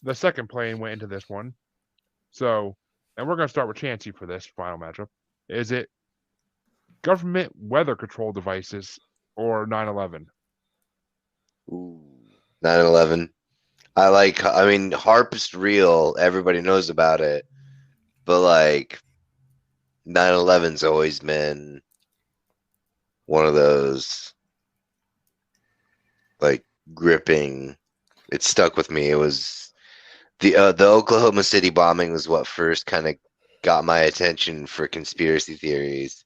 the second plane went into this one. So, and we're going to start with Chancy for this final matchup. Is it government weather control devices or 9/11? Ooh, 9/11. I mean, HARP's real. Everybody knows about it. But, like, 9/11's always been one of those, like, gripping. It stuck with me. It was the Oklahoma City bombing was what first kind of got my attention for conspiracy theories.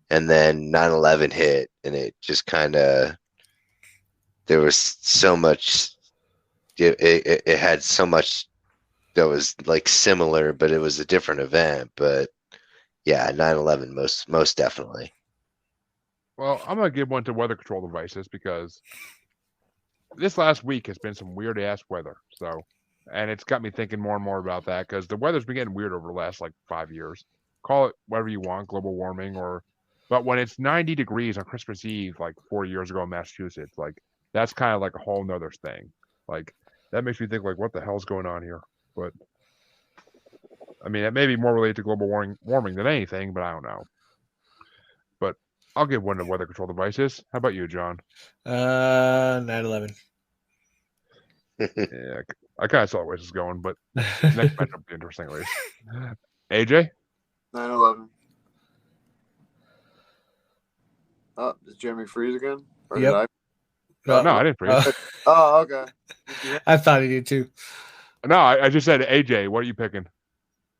And then 9/11 hit, and it just kind of, there was so much, it had so much that was like similar, but it was a different event. But yeah, 9/11 most definitely. Well, I'm going to give one to weather control devices because this last week has been some weird ass weather. So, and it's got me thinking more and more about that because the weather's been getting weird over the last like 5 years. Call it whatever you want, global warming but when it's 90 degrees on Christmas Eve, like 4 years ago in Massachusetts, like that's kind of like a whole nother thing. Like that makes me think like, what the hell's going on here? But I mean, it may be more related to global warming than anything, but I don't know. But I'll give one to weather control devices. How about you, John? 9/11. Yeah, I kind of saw where this is going, but next matchup will be interesting at least. AJ? 9/11. Oh, is Jeremy freeze again? Or Yep. did I? No, I didn't freeze. Oh, okay. I thought he did too. No, I just said AJ. What are you picking?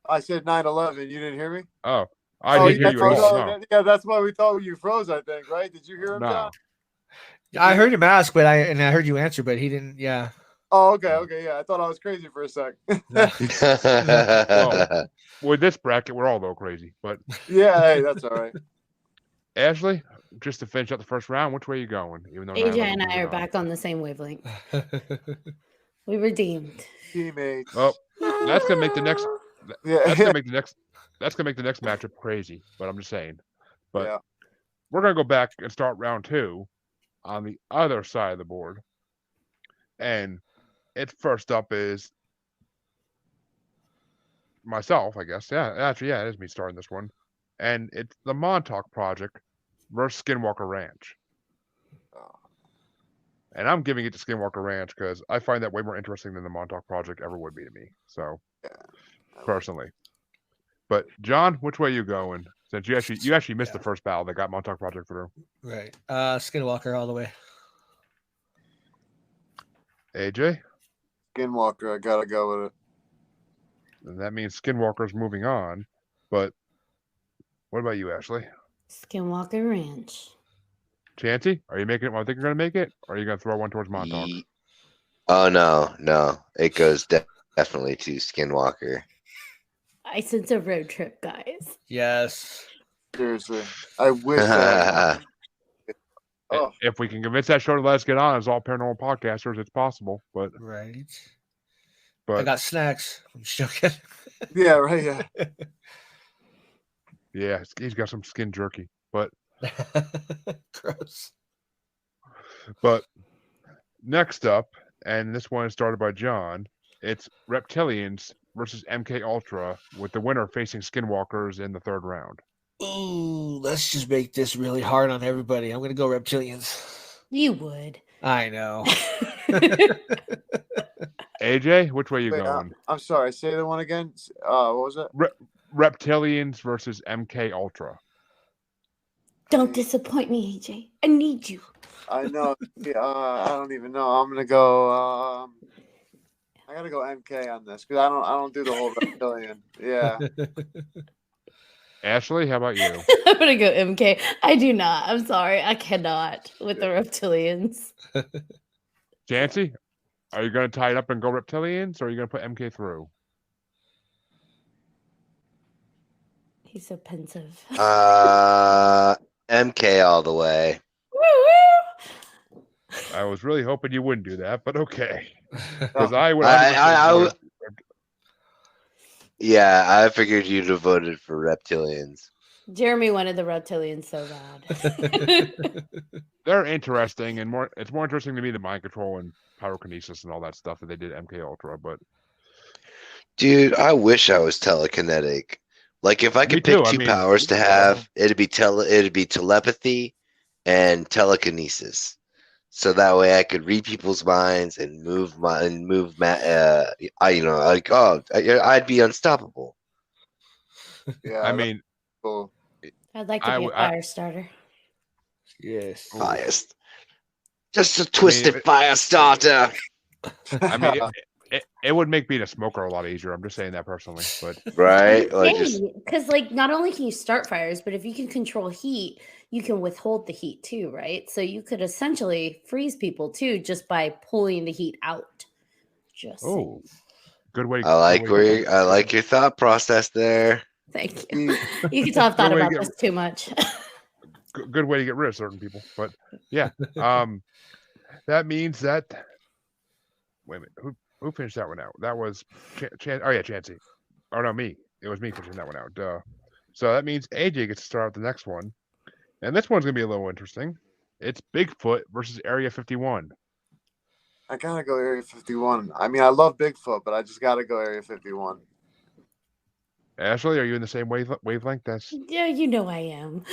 I said 9/11. You didn't hear me? Oh, I didn't hear you at all. No. Yeah, that's why we thought you froze, I think, right? Did you hear him, No. John? I heard him ask, but I heard you answer, but he didn't. Yeah. Oh, okay, yeah. I thought I was crazy for a sec. Well, with this bracket, we're all a little crazy. But yeah, hey, that's all right. Ashley, just to finish up the first round, which way are you going? Even though AJ and I are back on the same wavelength. We redeemed. Teammates. Oh, that's gonna make the next. Yeah. That's gonna make the next. That's gonna make the next matchup crazy. But I'm just saying. But Yeah. we're gonna go back and start round 2 on the other side of the board. And it first up is myself, I guess. Yeah, actually, yeah, it is me starting this one. And it's the Montauk Project versus Skinwalker Ranch. And I'm giving it to Skinwalker Ranch because I find that way more interesting than the Montauk Project ever would be to me. So, personally. But John, which way are you going? Since you actually missed the first battle that got Montauk Project through. Right. Skinwalker all the way. AJ? Skinwalker, I gotta go with it. And that means Skinwalker's moving on. But what about you, Ashley? Skinwalker Ranch. Chancy, are you making it? I think you're going to make it, or are you going to throw one towards Montauk? Oh no, it goes definitely to Skinwalker. I sense a road trip, guys. Yes. Seriously, I wish. Oh. If we can convince that show to let us get on as all paranormal podcasters, it's possible. But right. But I got snacks. I'm joking. Yeah, right. Yeah. Yeah, he's got some skin jerky, but gross. But next up, and this one is started by John. It's Reptilians versus MK Ultra, with the winner facing Skinwalkers in the third round. Ooh, let's just make this really hard on everybody. I'm gonna go Reptilians. You would. I know. AJ, which way are you Wait, going? I'm sorry. Say the one again. What was it? Reptilians versus MK Ultra. Don't disappoint me, AJ. I need you. I know. Yeah, I don't even know. I'm gonna go. I gotta go MK on this because I don't do the whole reptilian. Yeah. Ashley, how about you? I'm gonna go MK. I do not. I'm sorry. I cannot with the reptilians. Chancy, are you going to tie it up and go reptilians, or are you going to put MK through? He's so pensive. MK all the way. Woo-woo! I was really hoping you wouldn't do that, but okay. Because Oh, I would. Yeah, I figured you'd have voted for reptilians. Jeremy wanted the reptilians so bad. They're interesting, and it's more interesting to me than mind control and pyrokinesis and all that stuff that they did MK Ultra. But dude, I wish I was telekinetic. Like if I could pick two powers to have, it'd be telepathy and telekinesis. So that way I could read people's minds and I'd be unstoppable. yeah. I mean, cool. I'd like to be a fire starter. Yes. Biased. Just a twisted fire starter. I mean, it would make being a smoker a lot easier. I'm just saying that personally, but right, because like not only can you start fires, but if you can control heat, you can withhold the heat too, right? So you could essentially freeze people too just by pulling the heat out. Just saying. Good way. I like your thought process there. Thank you. You can tell I've thought about this too much. Good way to get rid of certain people, but yeah. That means that. Wait a minute. Who finished that one out? That was Chancy. Oh no, me. It was me finishing that one out. Duh. So that means AJ gets to start out the next one, and this one's gonna be a little interesting. It's Bigfoot versus Area 51. I gotta go Area 51. I mean, I love Bigfoot, but I just gotta go Area 51. Ashley, are you in the same wavelength? Yeah, you know I am.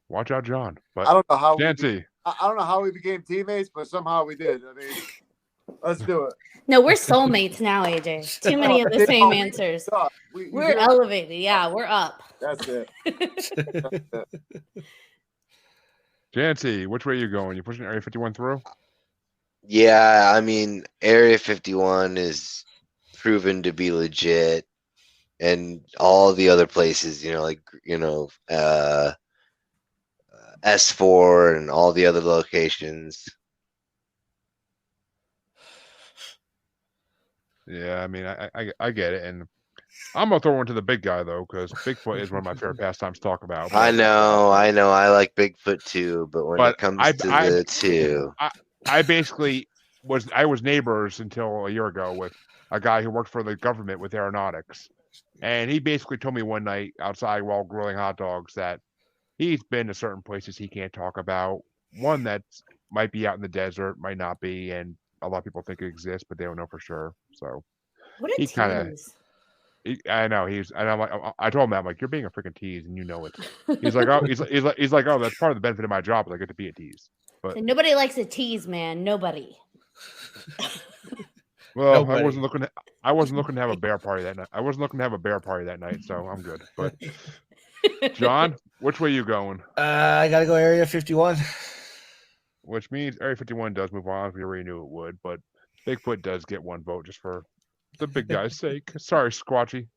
Watch out, John. But I don't know how Chancy. I don't know how we became teammates, but somehow we did. I mean, let's do it. No, we're soulmates now, AJ. Too many of the same answers. We're elevated. Yeah, we're up. That's it. Chancy, which way are you going? You pushing Area 51 through? Yeah, I mean, Area 51 is proven to be legit, and all the other places, S4 and all the other locations. Yeah, I mean, I get it, and I'm gonna throw one to the big guy though, because Bigfoot is one of my favorite pastimes to talk about. I know, I like Bigfoot too, but when it comes to the two, I basically was neighbors until a year ago with a guy who worked for the government with aeronautics, and he basically told me one night outside while grilling hot dogs that he's been to certain places he can't talk about. One that might be out in the desert, might not be, and a lot of people think it exists, but they don't know for sure. So he kind of. I know and I'm like, I told him that, I'm like, you're being a freaking tease, and you know it. He's like, oh, he's like, oh, that's part of the benefit of my job, is I get to be a tease. But nobody likes a tease, man. Nobody. Well, nobody. I wasn't looking to have a bear party that night. So I'm good. But John, which way you going? I gotta go Area 51. Which means Area 51 does move on. We already knew it would, but Bigfoot does get one vote just for the big guy's sake. Sorry, Squatchy.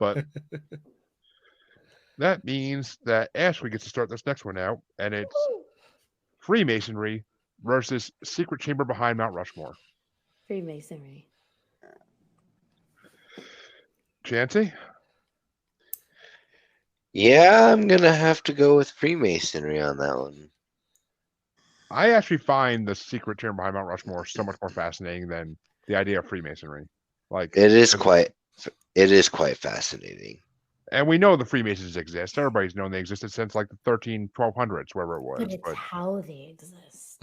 But that means that Ashley gets to start this next one out, and it's Freemasonry versus Secret Chamber Behind Mount Rushmore. Freemasonry. Chancy? Yeah, I'm gonna have to go with Freemasonry on that one. I actually find the Secret Chamber Behind Mount Rushmore so much more fascinating than the idea of Freemasonry. Like it is quite fascinating. And we know the Freemasons exist. Everybody's known they existed since like the 1200s, wherever it was. But it's how they exist.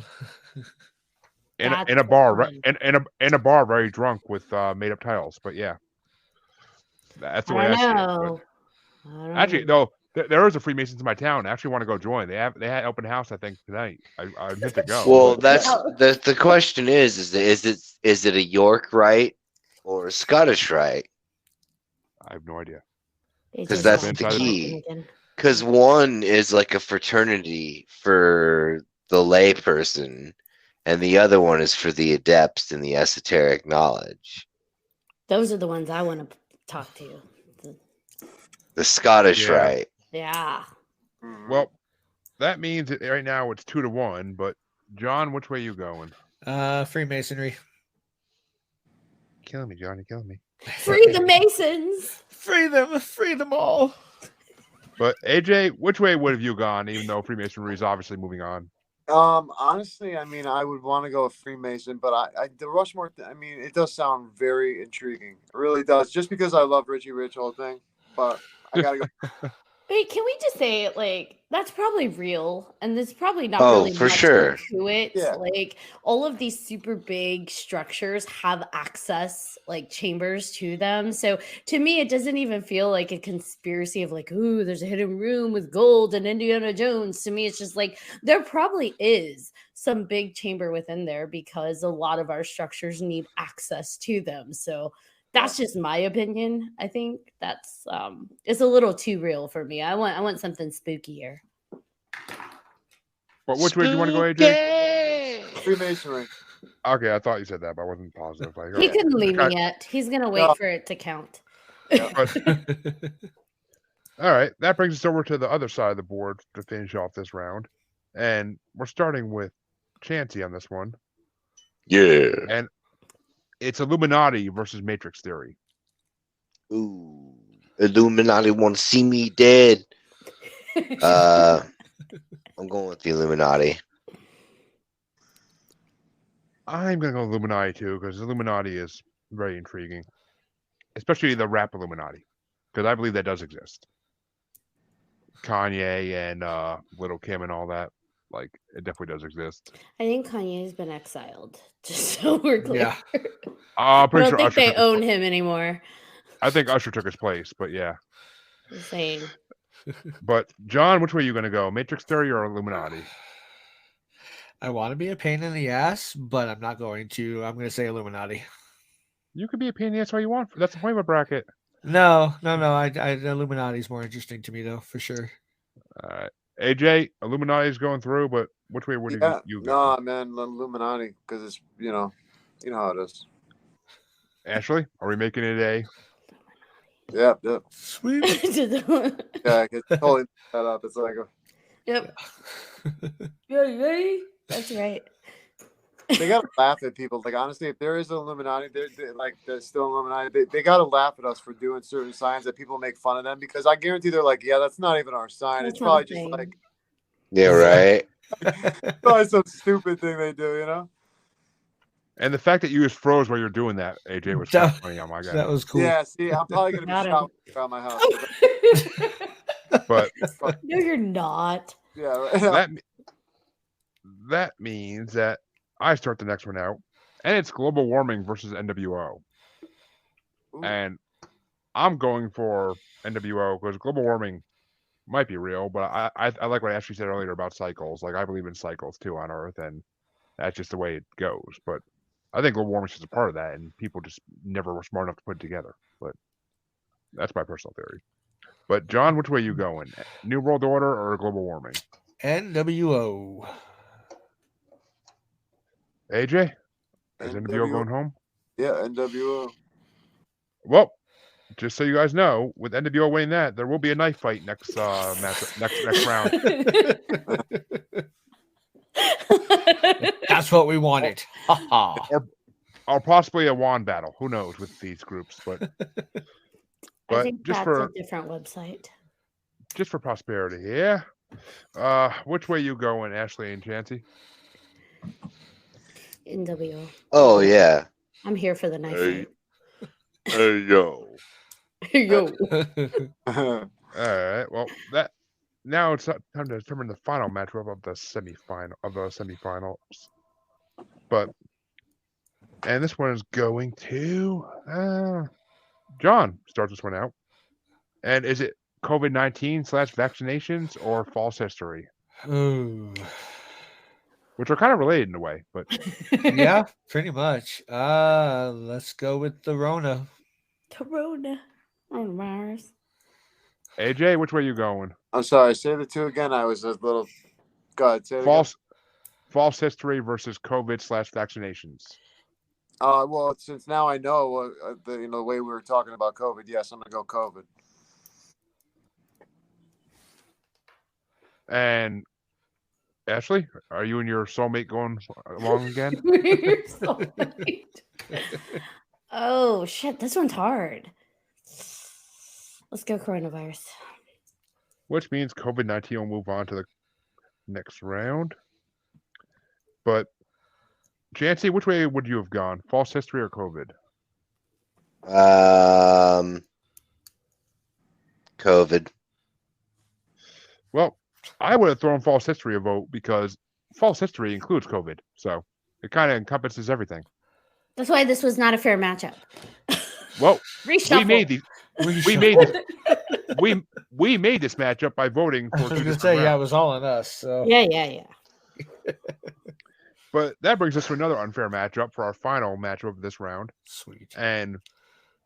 in a bar, in a bar, very drunk with made up titles. But yeah, that's the way I see it. Actually, though, there is a Freemasons in my town. I actually want to go join. They had open house, I think, tonight. I meant to go. Well, that's the question is it a York rite or a Scottish rite? I have no idea. Because that's the key. Because one is like a fraternity for the lay person, and the other one is for the adepts and the esoteric knowledge. Those are the ones I want to talk to. The Scottish Yeah. Rite. Yeah. Well, that means that right now it's 2-1. But John, which way you going? Freemasonry. Killing me, John. You're killing me. Free the Masons. Free them all. But AJ, which way would have you gone? Even though Freemasonry is obviously moving on. Honestly, I mean, I would want to go with Freemason, but the Rushmore, I mean, it does sound very intriguing. It really does, just because I love Richie Rich whole thing. But I gotta go. Wait, can we just say it like that's probably real, and there's probably not Oh, really for much sure. to it. Yeah. Like all of these super big structures have access, like chambers to them. So to me, it doesn't even feel like a conspiracy of like, ooh, there's a hidden room with gold and Indiana Jones. To me, it's just like there probably is some big chamber within there because a lot of our structures need access to them. So that's just my opinion. I think that's it's a little too real for me. I want something spookier. But which way do you want to go, AJ? Freemasonry. Okay, I thought you said that, but I wasn't positive. Like, He okay. couldn't leave Okay. me yet. He's gonna wait No. for it to count. But, all right, that brings us over to the other side of the board to finish off this round, and we're starting with Chancy on this one. Yeah. And it's Illuminati versus Matrix theory. Ooh. Illuminati want to see me dead. I'm going with the Illuminati. I'm gonna go Illuminati too because Illuminati is very intriguing, especially the rap Illuminati, because I believe that does exist. Kanye and Little Kim and all that, like it definitely does exist. I think Kanye's been exiled. Just so we're clear. Yeah. I I'm pretty don't sure think Usher they took his own pla- him anymore. I think Usher took his place, but yeah. Just saying. But John, which way are you gonna go? Matrix theory or Illuminati? I want to be a pain in the ass, but I'm not going to. I'm going to say Illuminati. You could be a pain in the ass all you want. That's the point of a bracket. No. Illuminati is more interesting to me, though, for sure. All right, AJ, Illuminati is going through, but which way would you go? Nah, man, Illuminati, because it's you know how it is. Ashley, are we making it a? Yep. Sweet. Yeah, I could totally make that up. It's like Yep. Yeah. That's right. they gotta laugh at people. Like honestly, if there is an Illuminati, there's still Illuminati. They gotta laugh at us for doing certain signs that people make fun of them because I guarantee they're like, yeah, that's not even our sign. That's It's not probably a just thing. like Yeah, right. probably some stupid thing they do, you know? And the fact that you just froze while you're doing that, AJ, was That- funny. Oh my god! That was cool. Yeah. See, I'm probably gonna be Got him. shot around my house. But No, you're not. Yeah. Right. that means that I start the next one out, and it's global warming versus NWO, Ooh. and I'm going for NWO because global warming might be real, but I like what Ashley said earlier about cycles. Like I believe in cycles too on Earth, and that's just the way it goes. But I think global warming is just a part of that, and people just never were smart enough to put it together. But that's my personal theory. But John, which way you going? New World Order or global warming? NWO. AJ, is NWO NWO. going home? Yeah, NWO. Well, just so you guys know, with NWO winning that, there will be a knife fight next next round. That's what we wanted. Ha ha. Or possibly a wand battle. Who knows with these groups? But I think just that's for a different website. just for prosperity, yeah. Which way you going, Ashley and Chancy? NWO. Oh yeah. I'm here for the knife Hey. fight. Hey yo. Yo. All right. Well, now it's time to determine the final matchup of the semifinals. But this one is going to John starts this one out. And is it COVID-19 / vaccinations or false history? Ooh. Which are kind of related in a way, but Yeah, pretty much. Let's go with the Rona. Coronavirus. AJ, which way you going? I'm sorry. Say the two again. I was a little. Go ahead. Say it again. False history versus COVID / vaccinations. Well, since now I know the way we were talking about COVID, yes, I'm gonna go COVID. And Ashley, are you and your soulmate going along again? You're so right. Oh shit, this one's hard. Let's go coronavirus. Which means COVID-19 will move on to the next round. But Chancy, which way would you have gone? False history or COVID? COVID. Well, I would have thrown false history a vote because false history includes COVID. So it kind of encompasses everything. That's why this was not a fair matchup. Well, Reshuffle. we made this matchup by voting for I was going to say, yeah, it was all on us. So. Yeah. But that brings us to another unfair matchup for our final matchup of this round. Sweet. And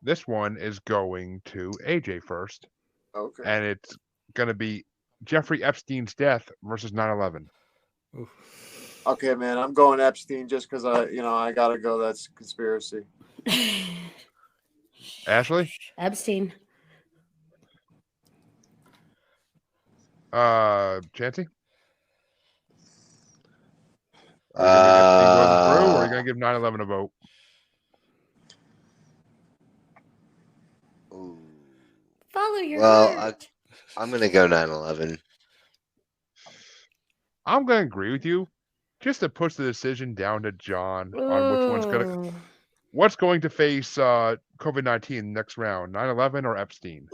this one is going to AJ first. Okay. And it's going to be Jeffrey Epstein's death versus 9/11. Okay, man, I'm going Epstein just because I gotta go. That's conspiracy. Ashley? Epstein. Chancy? Are you going to give 9/11 a vote? Follow your heart. I'm going to go 9/11. I'm going to agree with you, just to push the decision down to John on what's going to face COVID-19 next round, 9/11 or Epstein.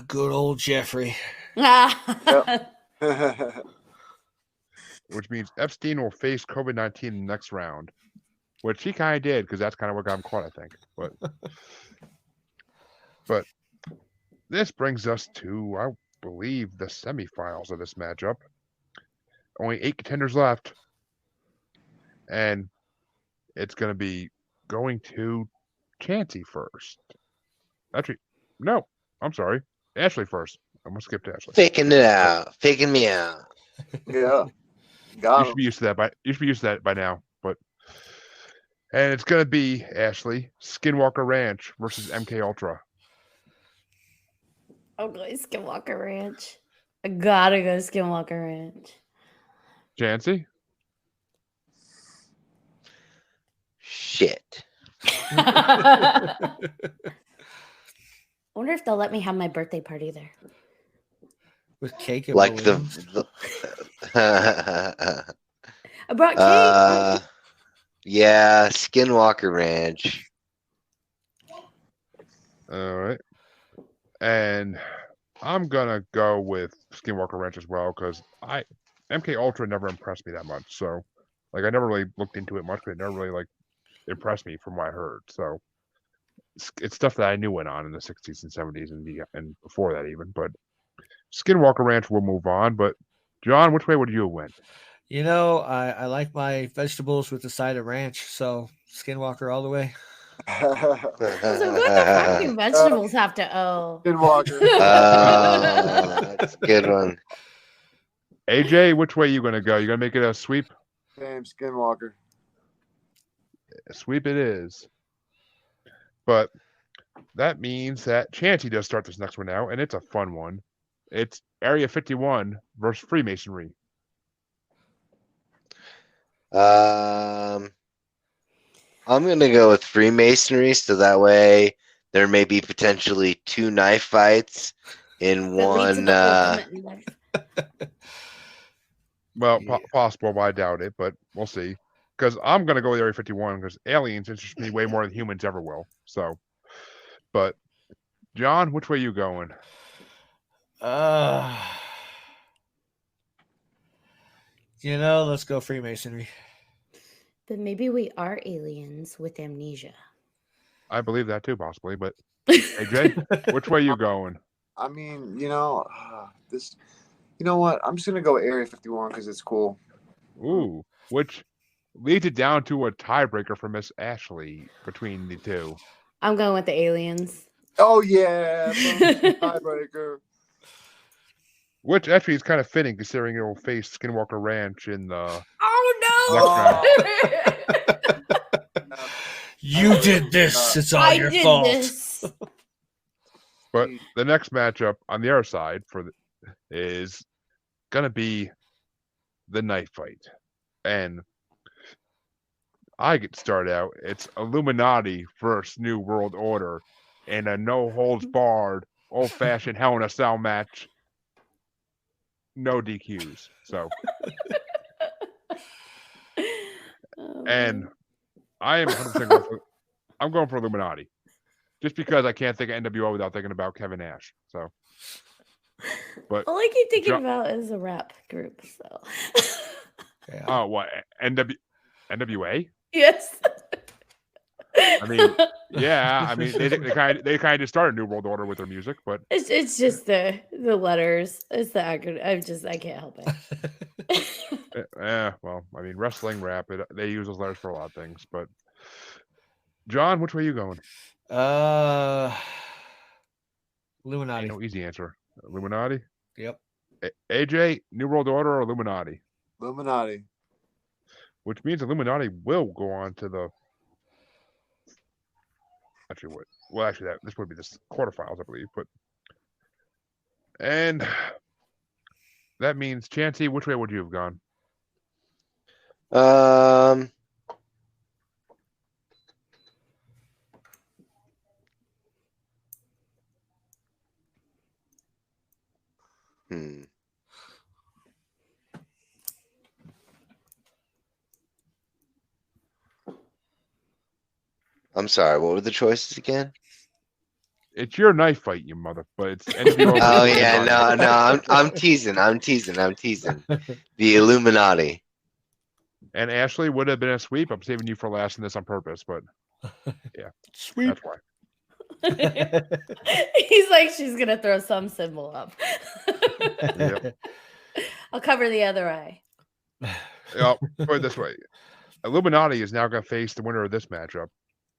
Good old Jeffrey. Which means Epstein will face COVID-19 in the next round, which he kind of did because that's kind of what got him caught, I think. But this brings us to, I believe, the semifinals of this matchup. Only 8 contenders left. And it's going to be going to Chancy first. Actually, no, I'm sorry. Ashley first. I'm going to skip to Ashley. Faking it out. Faking me out. Yeah. You should be used to that by now. And it's going to be, Ashley, Skinwalker Ranch versus MK Ultra. I'm going Skinwalker Ranch. I gotta go Skinwalker Ranch. Chancy? Shit. I wonder if they'll let me have my birthday party there. With cake and like balloons. I brought cake. Yeah, Skinwalker Ranch. All right. And I'm going to go with Skinwalker Ranch as well because MK Ultra never impressed me that much. So, I never really looked into it much, but it never really, impressed me from what I heard. So, it's stuff that I knew went on in the 60s and 70s and before that even. But Skinwalker Ranch will move on. But, John, which way would you win? I like my vegetables with the side of ranch, so Skinwalker all the way. So what the fuck do vegetables have to owe? Skinwalker. That's a good one. AJ, which way are you going to go? You going to make it a sweep? Same Skinwalker. A sweep it is. But that means that Chancy does start this next one now, and it's a fun one. It's Area 51 versus Freemasonry. I'm going to go with Freemasonry, so that way there may be potentially 2 knife fights in one. Well, possible, but I doubt it, but we'll see. Because I'm going to go with Area 51 because aliens interest me way more than humans ever will. So, but John, which way you going? Let's go Freemasonry. But maybe we are aliens with amnesia. I believe that too, possibly. But AJ, which way you going? I mean, this. You know what? I'm just gonna go Area 51 because it's cool. Ooh, which leads it down to a tiebreaker for Miss Ashley between the two. I'm going with the aliens. Oh yeah, tiebreaker. Which actually is kind of fitting considering it will face Skinwalker Ranch in the. Oh no! You did this. It's all your fault. This. But the next matchup on the other side is gonna be the knife fight, and I get started out. It's Illuminati versus New World Order in a no holds barred, old fashioned Hell in a Cell match. No DQs. So, and I am 100% going for Illuminati, just because I can't think of NWO without thinking about Kevin Nash. So, but all I keep thinking about is a rap group. So, oh, what NWA? Yes. I mean, yeah. I mean, they kind of just started New World Order with their music, but it's just the letters. It's the acronym. I can't help it. yeah. Well, I mean, wrestling, rap. They use those letters for a lot of things. But John, which way are you going? Illuminati. No easy answer. Illuminati. Yep. AJ, New World Order or Illuminati? Illuminati. Which means Illuminati will go on to the. Actually, what? Well, actually, this would be the quarterfinals, I believe. And that means, Chancy, which way would you have gone? I'm sorry. What were the choices again? It's your knife fight, you mother. But it's NWO. Oh yeah, no. I'm teasing. The Illuminati. And Ashley would have been a sweep. I'm saving you for last in this on purpose, but yeah, Sweep. that's why. He's like, she's gonna throw some symbol up. Yep. I'll cover the other eye. Put it this way: Illuminati is now going to face the winner of this matchup,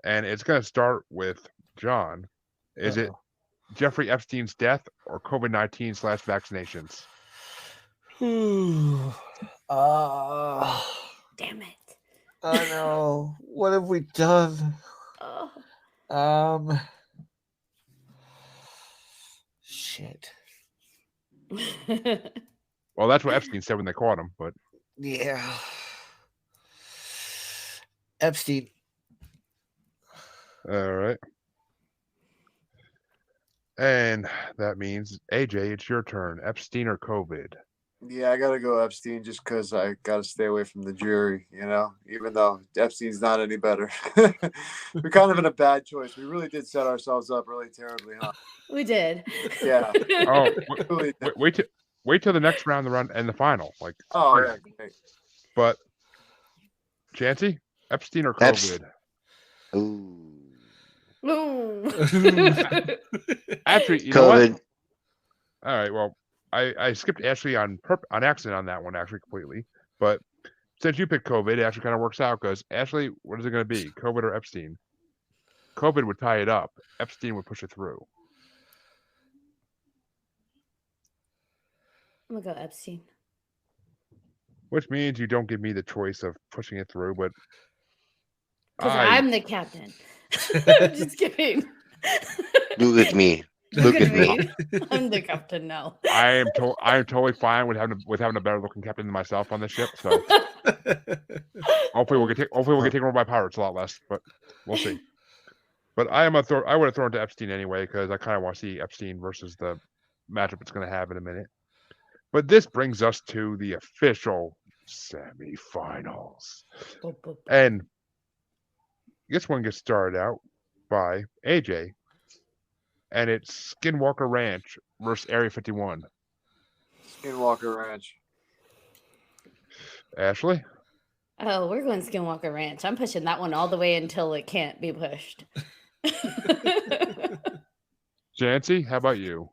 and it's going to start with John. Is it Jeffrey Epstein's death or COVID-19 / vaccinations? Damn it! I know. What have we done? Shit. Well, that's what Epstein said when they caught him, but Yeah. Epstein. all right. And that means, AJ, it's your turn. Epstein or COVID? Yeah, I gotta go Epstein just because I gotta stay away from the jury, even though Epstein's not any better. We're kind of in a bad choice. We really did set ourselves up really terribly, huh? We did. Yeah. Oh, wait till the next round, and the final. Oh, yeah, great. But, Chancy, Epstein or COVID? Ooh. Actually, you COVID. know what? All right, well, I skipped Ashley on accident on that one, actually, completely. But since you picked COVID, it actually kind of works out because, Ashley, what is it going to be? COVID or Epstein? COVID would tie it up. Epstein would push it through. I'm gonna go Epstein. Which means you don't give me the choice of pushing it through, but Because I'm the captain. Just kidding. Look at me. Look at me. I'm the captain now. I am totally fine with having a better looking captain than myself on this ship. So hopefully we'll get taken over by pirates a lot less, but we'll see. But I would have thrown to Epstein anyway because I kind of want to see Epstein versus the matchup it's going to have in a minute. But this brings us to the official semifinals, and this one gets started out by AJ. And it's Skinwalker Ranch versus Area 51. Skinwalker Ranch. Ashley? Oh, we're going Skinwalker Ranch. I'm pushing that one all the way until it can't be pushed. Chancy, how about you?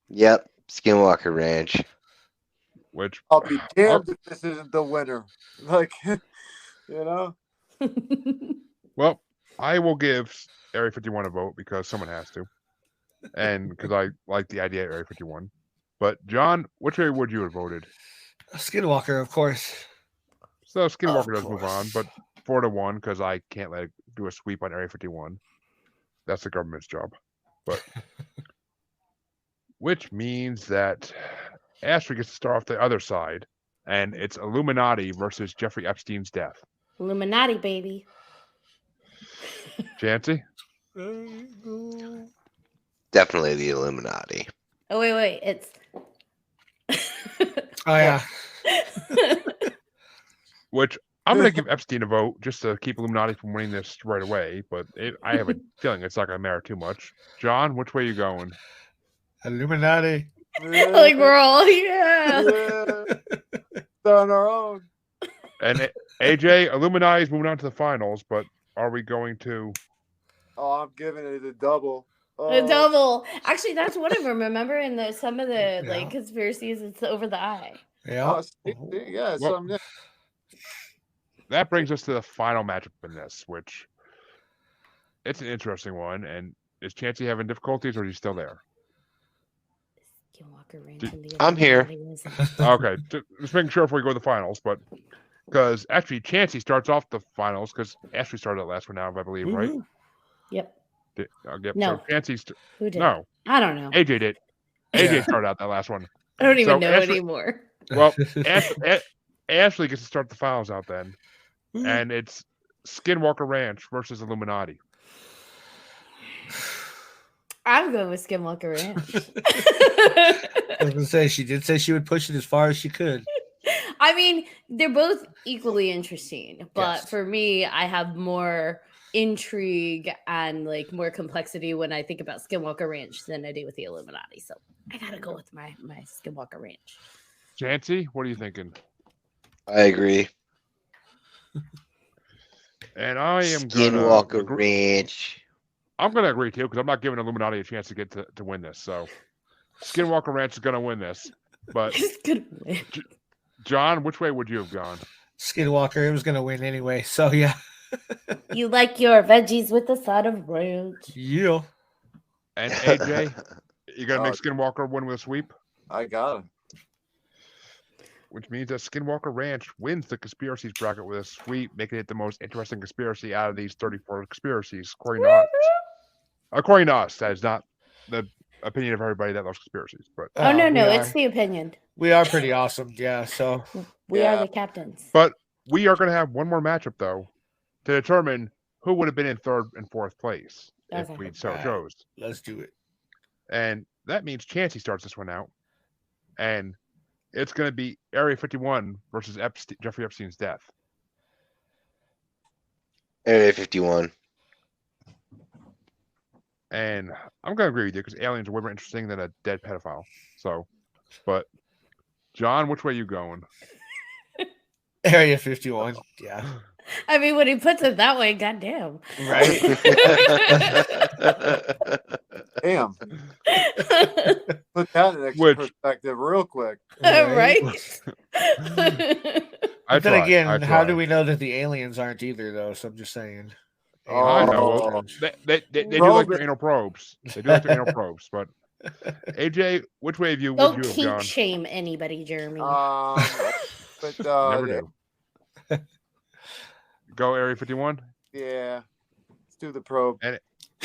Yep, Skinwalker Ranch. Which I'll be damned if this isn't the winner. Well, I will give Area 51 a vote because someone has to. And because I like the idea of Area 51. But John, which area would you have voted? Skinwalker, of course. So Skinwalker does move on, but 4-1 because I can't do a sweep on Area 51. That's the government's job. But which means that Ashley gets to start off the other side, and it's Illuminati versus Jeffrey Epstein's death. Illuminati, baby. Chancy? Definitely the Illuminati. Oh, wait. It's. Oh, yeah. Which I'm going to give Epstein a vote just to keep Illuminati from winning this right away, but I have a feeling it's not going to matter too much. John, which way are you going? Illuminati. Like we're all, yeah. On our own. And AJ, Illuminati is moving on to the finals, but are we going to? Oh, I'm giving it a double. A double. Actually, that's one of them. Remember in some of the like conspiracies, it's over the eye. Yeah. Yeah. Well, that brings us to the final matchup in this, which it's an interesting one. And is Chancey having difficulties, or is he still there? I'm here. Okay, just making sure before we go to the finals, but because actually Chancey starts off the finals because Ashley started the last one out, I believe, right? Yep. No. So Chancey's who did? No. I don't know. AJ did. AJ started out that last one. I don't even know anymore. Well, Ashley gets to start the finals out then, and it's Skinwalker Ranch versus Illuminati. I'm going with Skinwalker Ranch. I was going to say, she did say she would push it as far as she could. I mean, they're both equally interesting, but for me, I have more intrigue and like more complexity when I think about Skinwalker Ranch than I do with the Illuminati. So I gotta go with my Skinwalker Ranch. Chancy, what are you thinking? I agree. And I am Skinwalker Ranch. I'm going to agree too because I'm not giving Illuminati a chance to get to win this. So Skinwalker Ranch is going to win this. But John, which way would you have gone? Skinwalker, it was going to win anyway. So yeah. You like your veggies with the side of ranch. Yeah. And AJ, you going to make Skinwalker win with a sweep? I got him. Which means that Skinwalker Ranch wins the conspiracies bracket with a sweep, making it the most interesting conspiracy out of these 34 conspiracies, according to us. According to us, that is not the opinion of everybody that loves conspiracies. But no, it's the opinion. We are pretty awesome, yeah. So we are the captains. But we are going to have one more matchup though to determine who would have been in third and fourth place if we so chose. Let's do it. And that means Chancey starts this one out, and it's going to be Area 51 versus Jeffrey Epstein's death. Area 51. And I'm going to agree with you because aliens are way more interesting than a dead pedophile. So, but John, which way are you going? Area 51. Yeah. I mean, when he puts it that way, goddamn. Right. Damn. Put that in perspective real quick. Right? But then again, how do we know that the aliens aren't either, though? So I'm just saying. I know. They do like their anal probes. They do like their anal probes. But AJ, which way would you have gone? Don't shame anybody, Jeremy. Never do. Go Area 51. Yeah, let's do the probe. And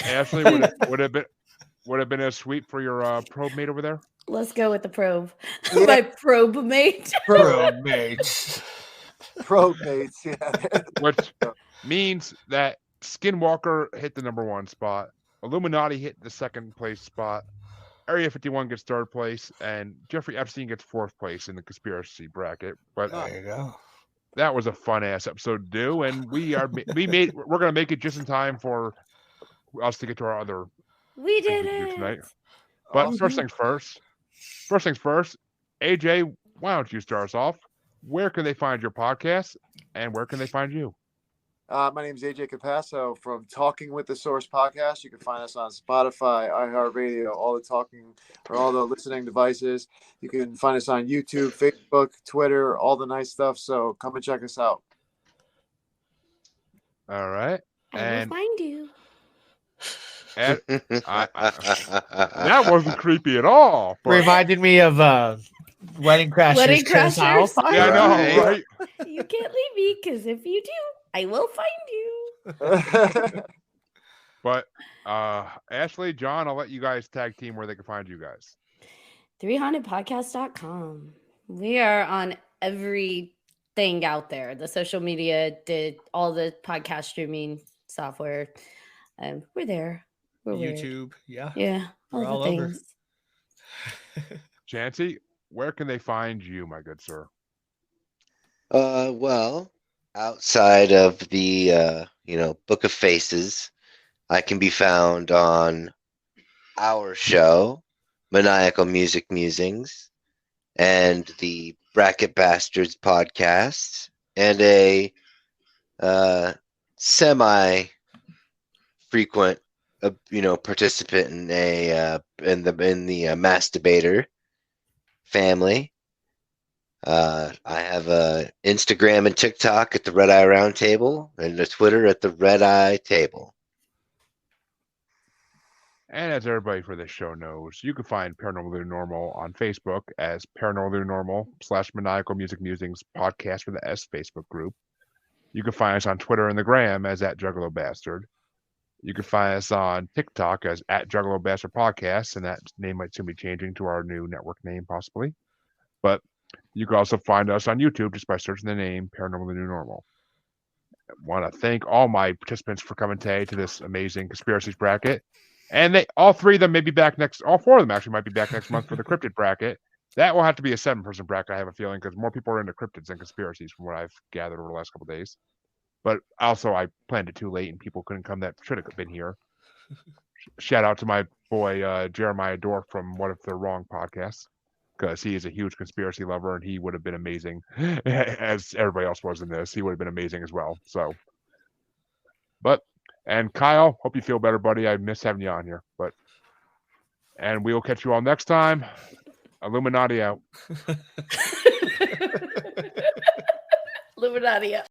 Ashley, would have been a sweep for your Probemate over there. Let's go with the probe. Yeah. My Probemate. Probemates. Probemates, yeah. Which means that Skinwalker hit the number 1 spot, Illuminati hit the 2nd place spot, Area 51 gets 3rd place, and Jeffrey Epstein gets 4th place in the conspiracy bracket. But there you go. That was a fun ass episode to do, and we're gonna make it just in time for us to get to our other. We did it tonight. But first things first. AJ, why don't you start us off? Where can they find your podcast, and where can they find you? My name is AJ Capasso from Talking with the Source podcast. You can find us on Spotify, iHeartRadio, all the listening devices. You can find us on YouTube, Facebook, Twitter, all the nice stuff. So come and check us out. All right. I will find you. That wasn't creepy at all. Reminded me of Wedding Crashers. Wedding Crashers. Yeah, I know, right? You can't leave me because if you do, I will find you. But Ashley, John, I'll let you guys tag team where they can find you guys. 300podcast.com. We are on everything out there. The social media, all the podcast streaming software. We're there. We're YouTube. weird. Yeah. Yeah. We're All all the over. things. Chancy, where can they find you, my good sir? Well, outside of the Book of Faces, I can be found on our show, Maniacal Music Musings, and the Bracket Bastards podcast, and a semi frequent participant in the Masturbator family. I have a Instagram and TikTok at the Red Eye Roundtable, and a Twitter at the Red Eye Table. And as everybody for this show knows, you can find Paranormal Normal on Facebook as Paranormal Normal / Maniacal Music Musings podcast for the S Facebook group. You can find us on Twitter and the Gram as @Juggalo Bastard. You can find us on TikTok as @Juggalo Bastard Podcast, and that name might soon be changing to our new network name, possibly. But you can also find us on YouTube just by searching the name Paranormal the New Normal. I want to thank all my participants for coming today to this amazing Conspiracies bracket. And all three of them may be back all four of them actually might be back next month for the cryptid bracket. That will have to be a 7-person bracket, I have a feeling, because more people are into cryptids than conspiracies from what I've gathered over the last couple of days. But also, I planned it too late and people couldn't come that should have been here. Shout out to my boy Jeremiah Dorff from What If They're Wrong podcast, because he is a huge conspiracy lover and he would have been amazing, as everybody else was in this. He would have been amazing as well. And Kyle, hope you feel better, buddy. I miss having you on here. And we will catch you all next time. Illuminati out. Illuminati out.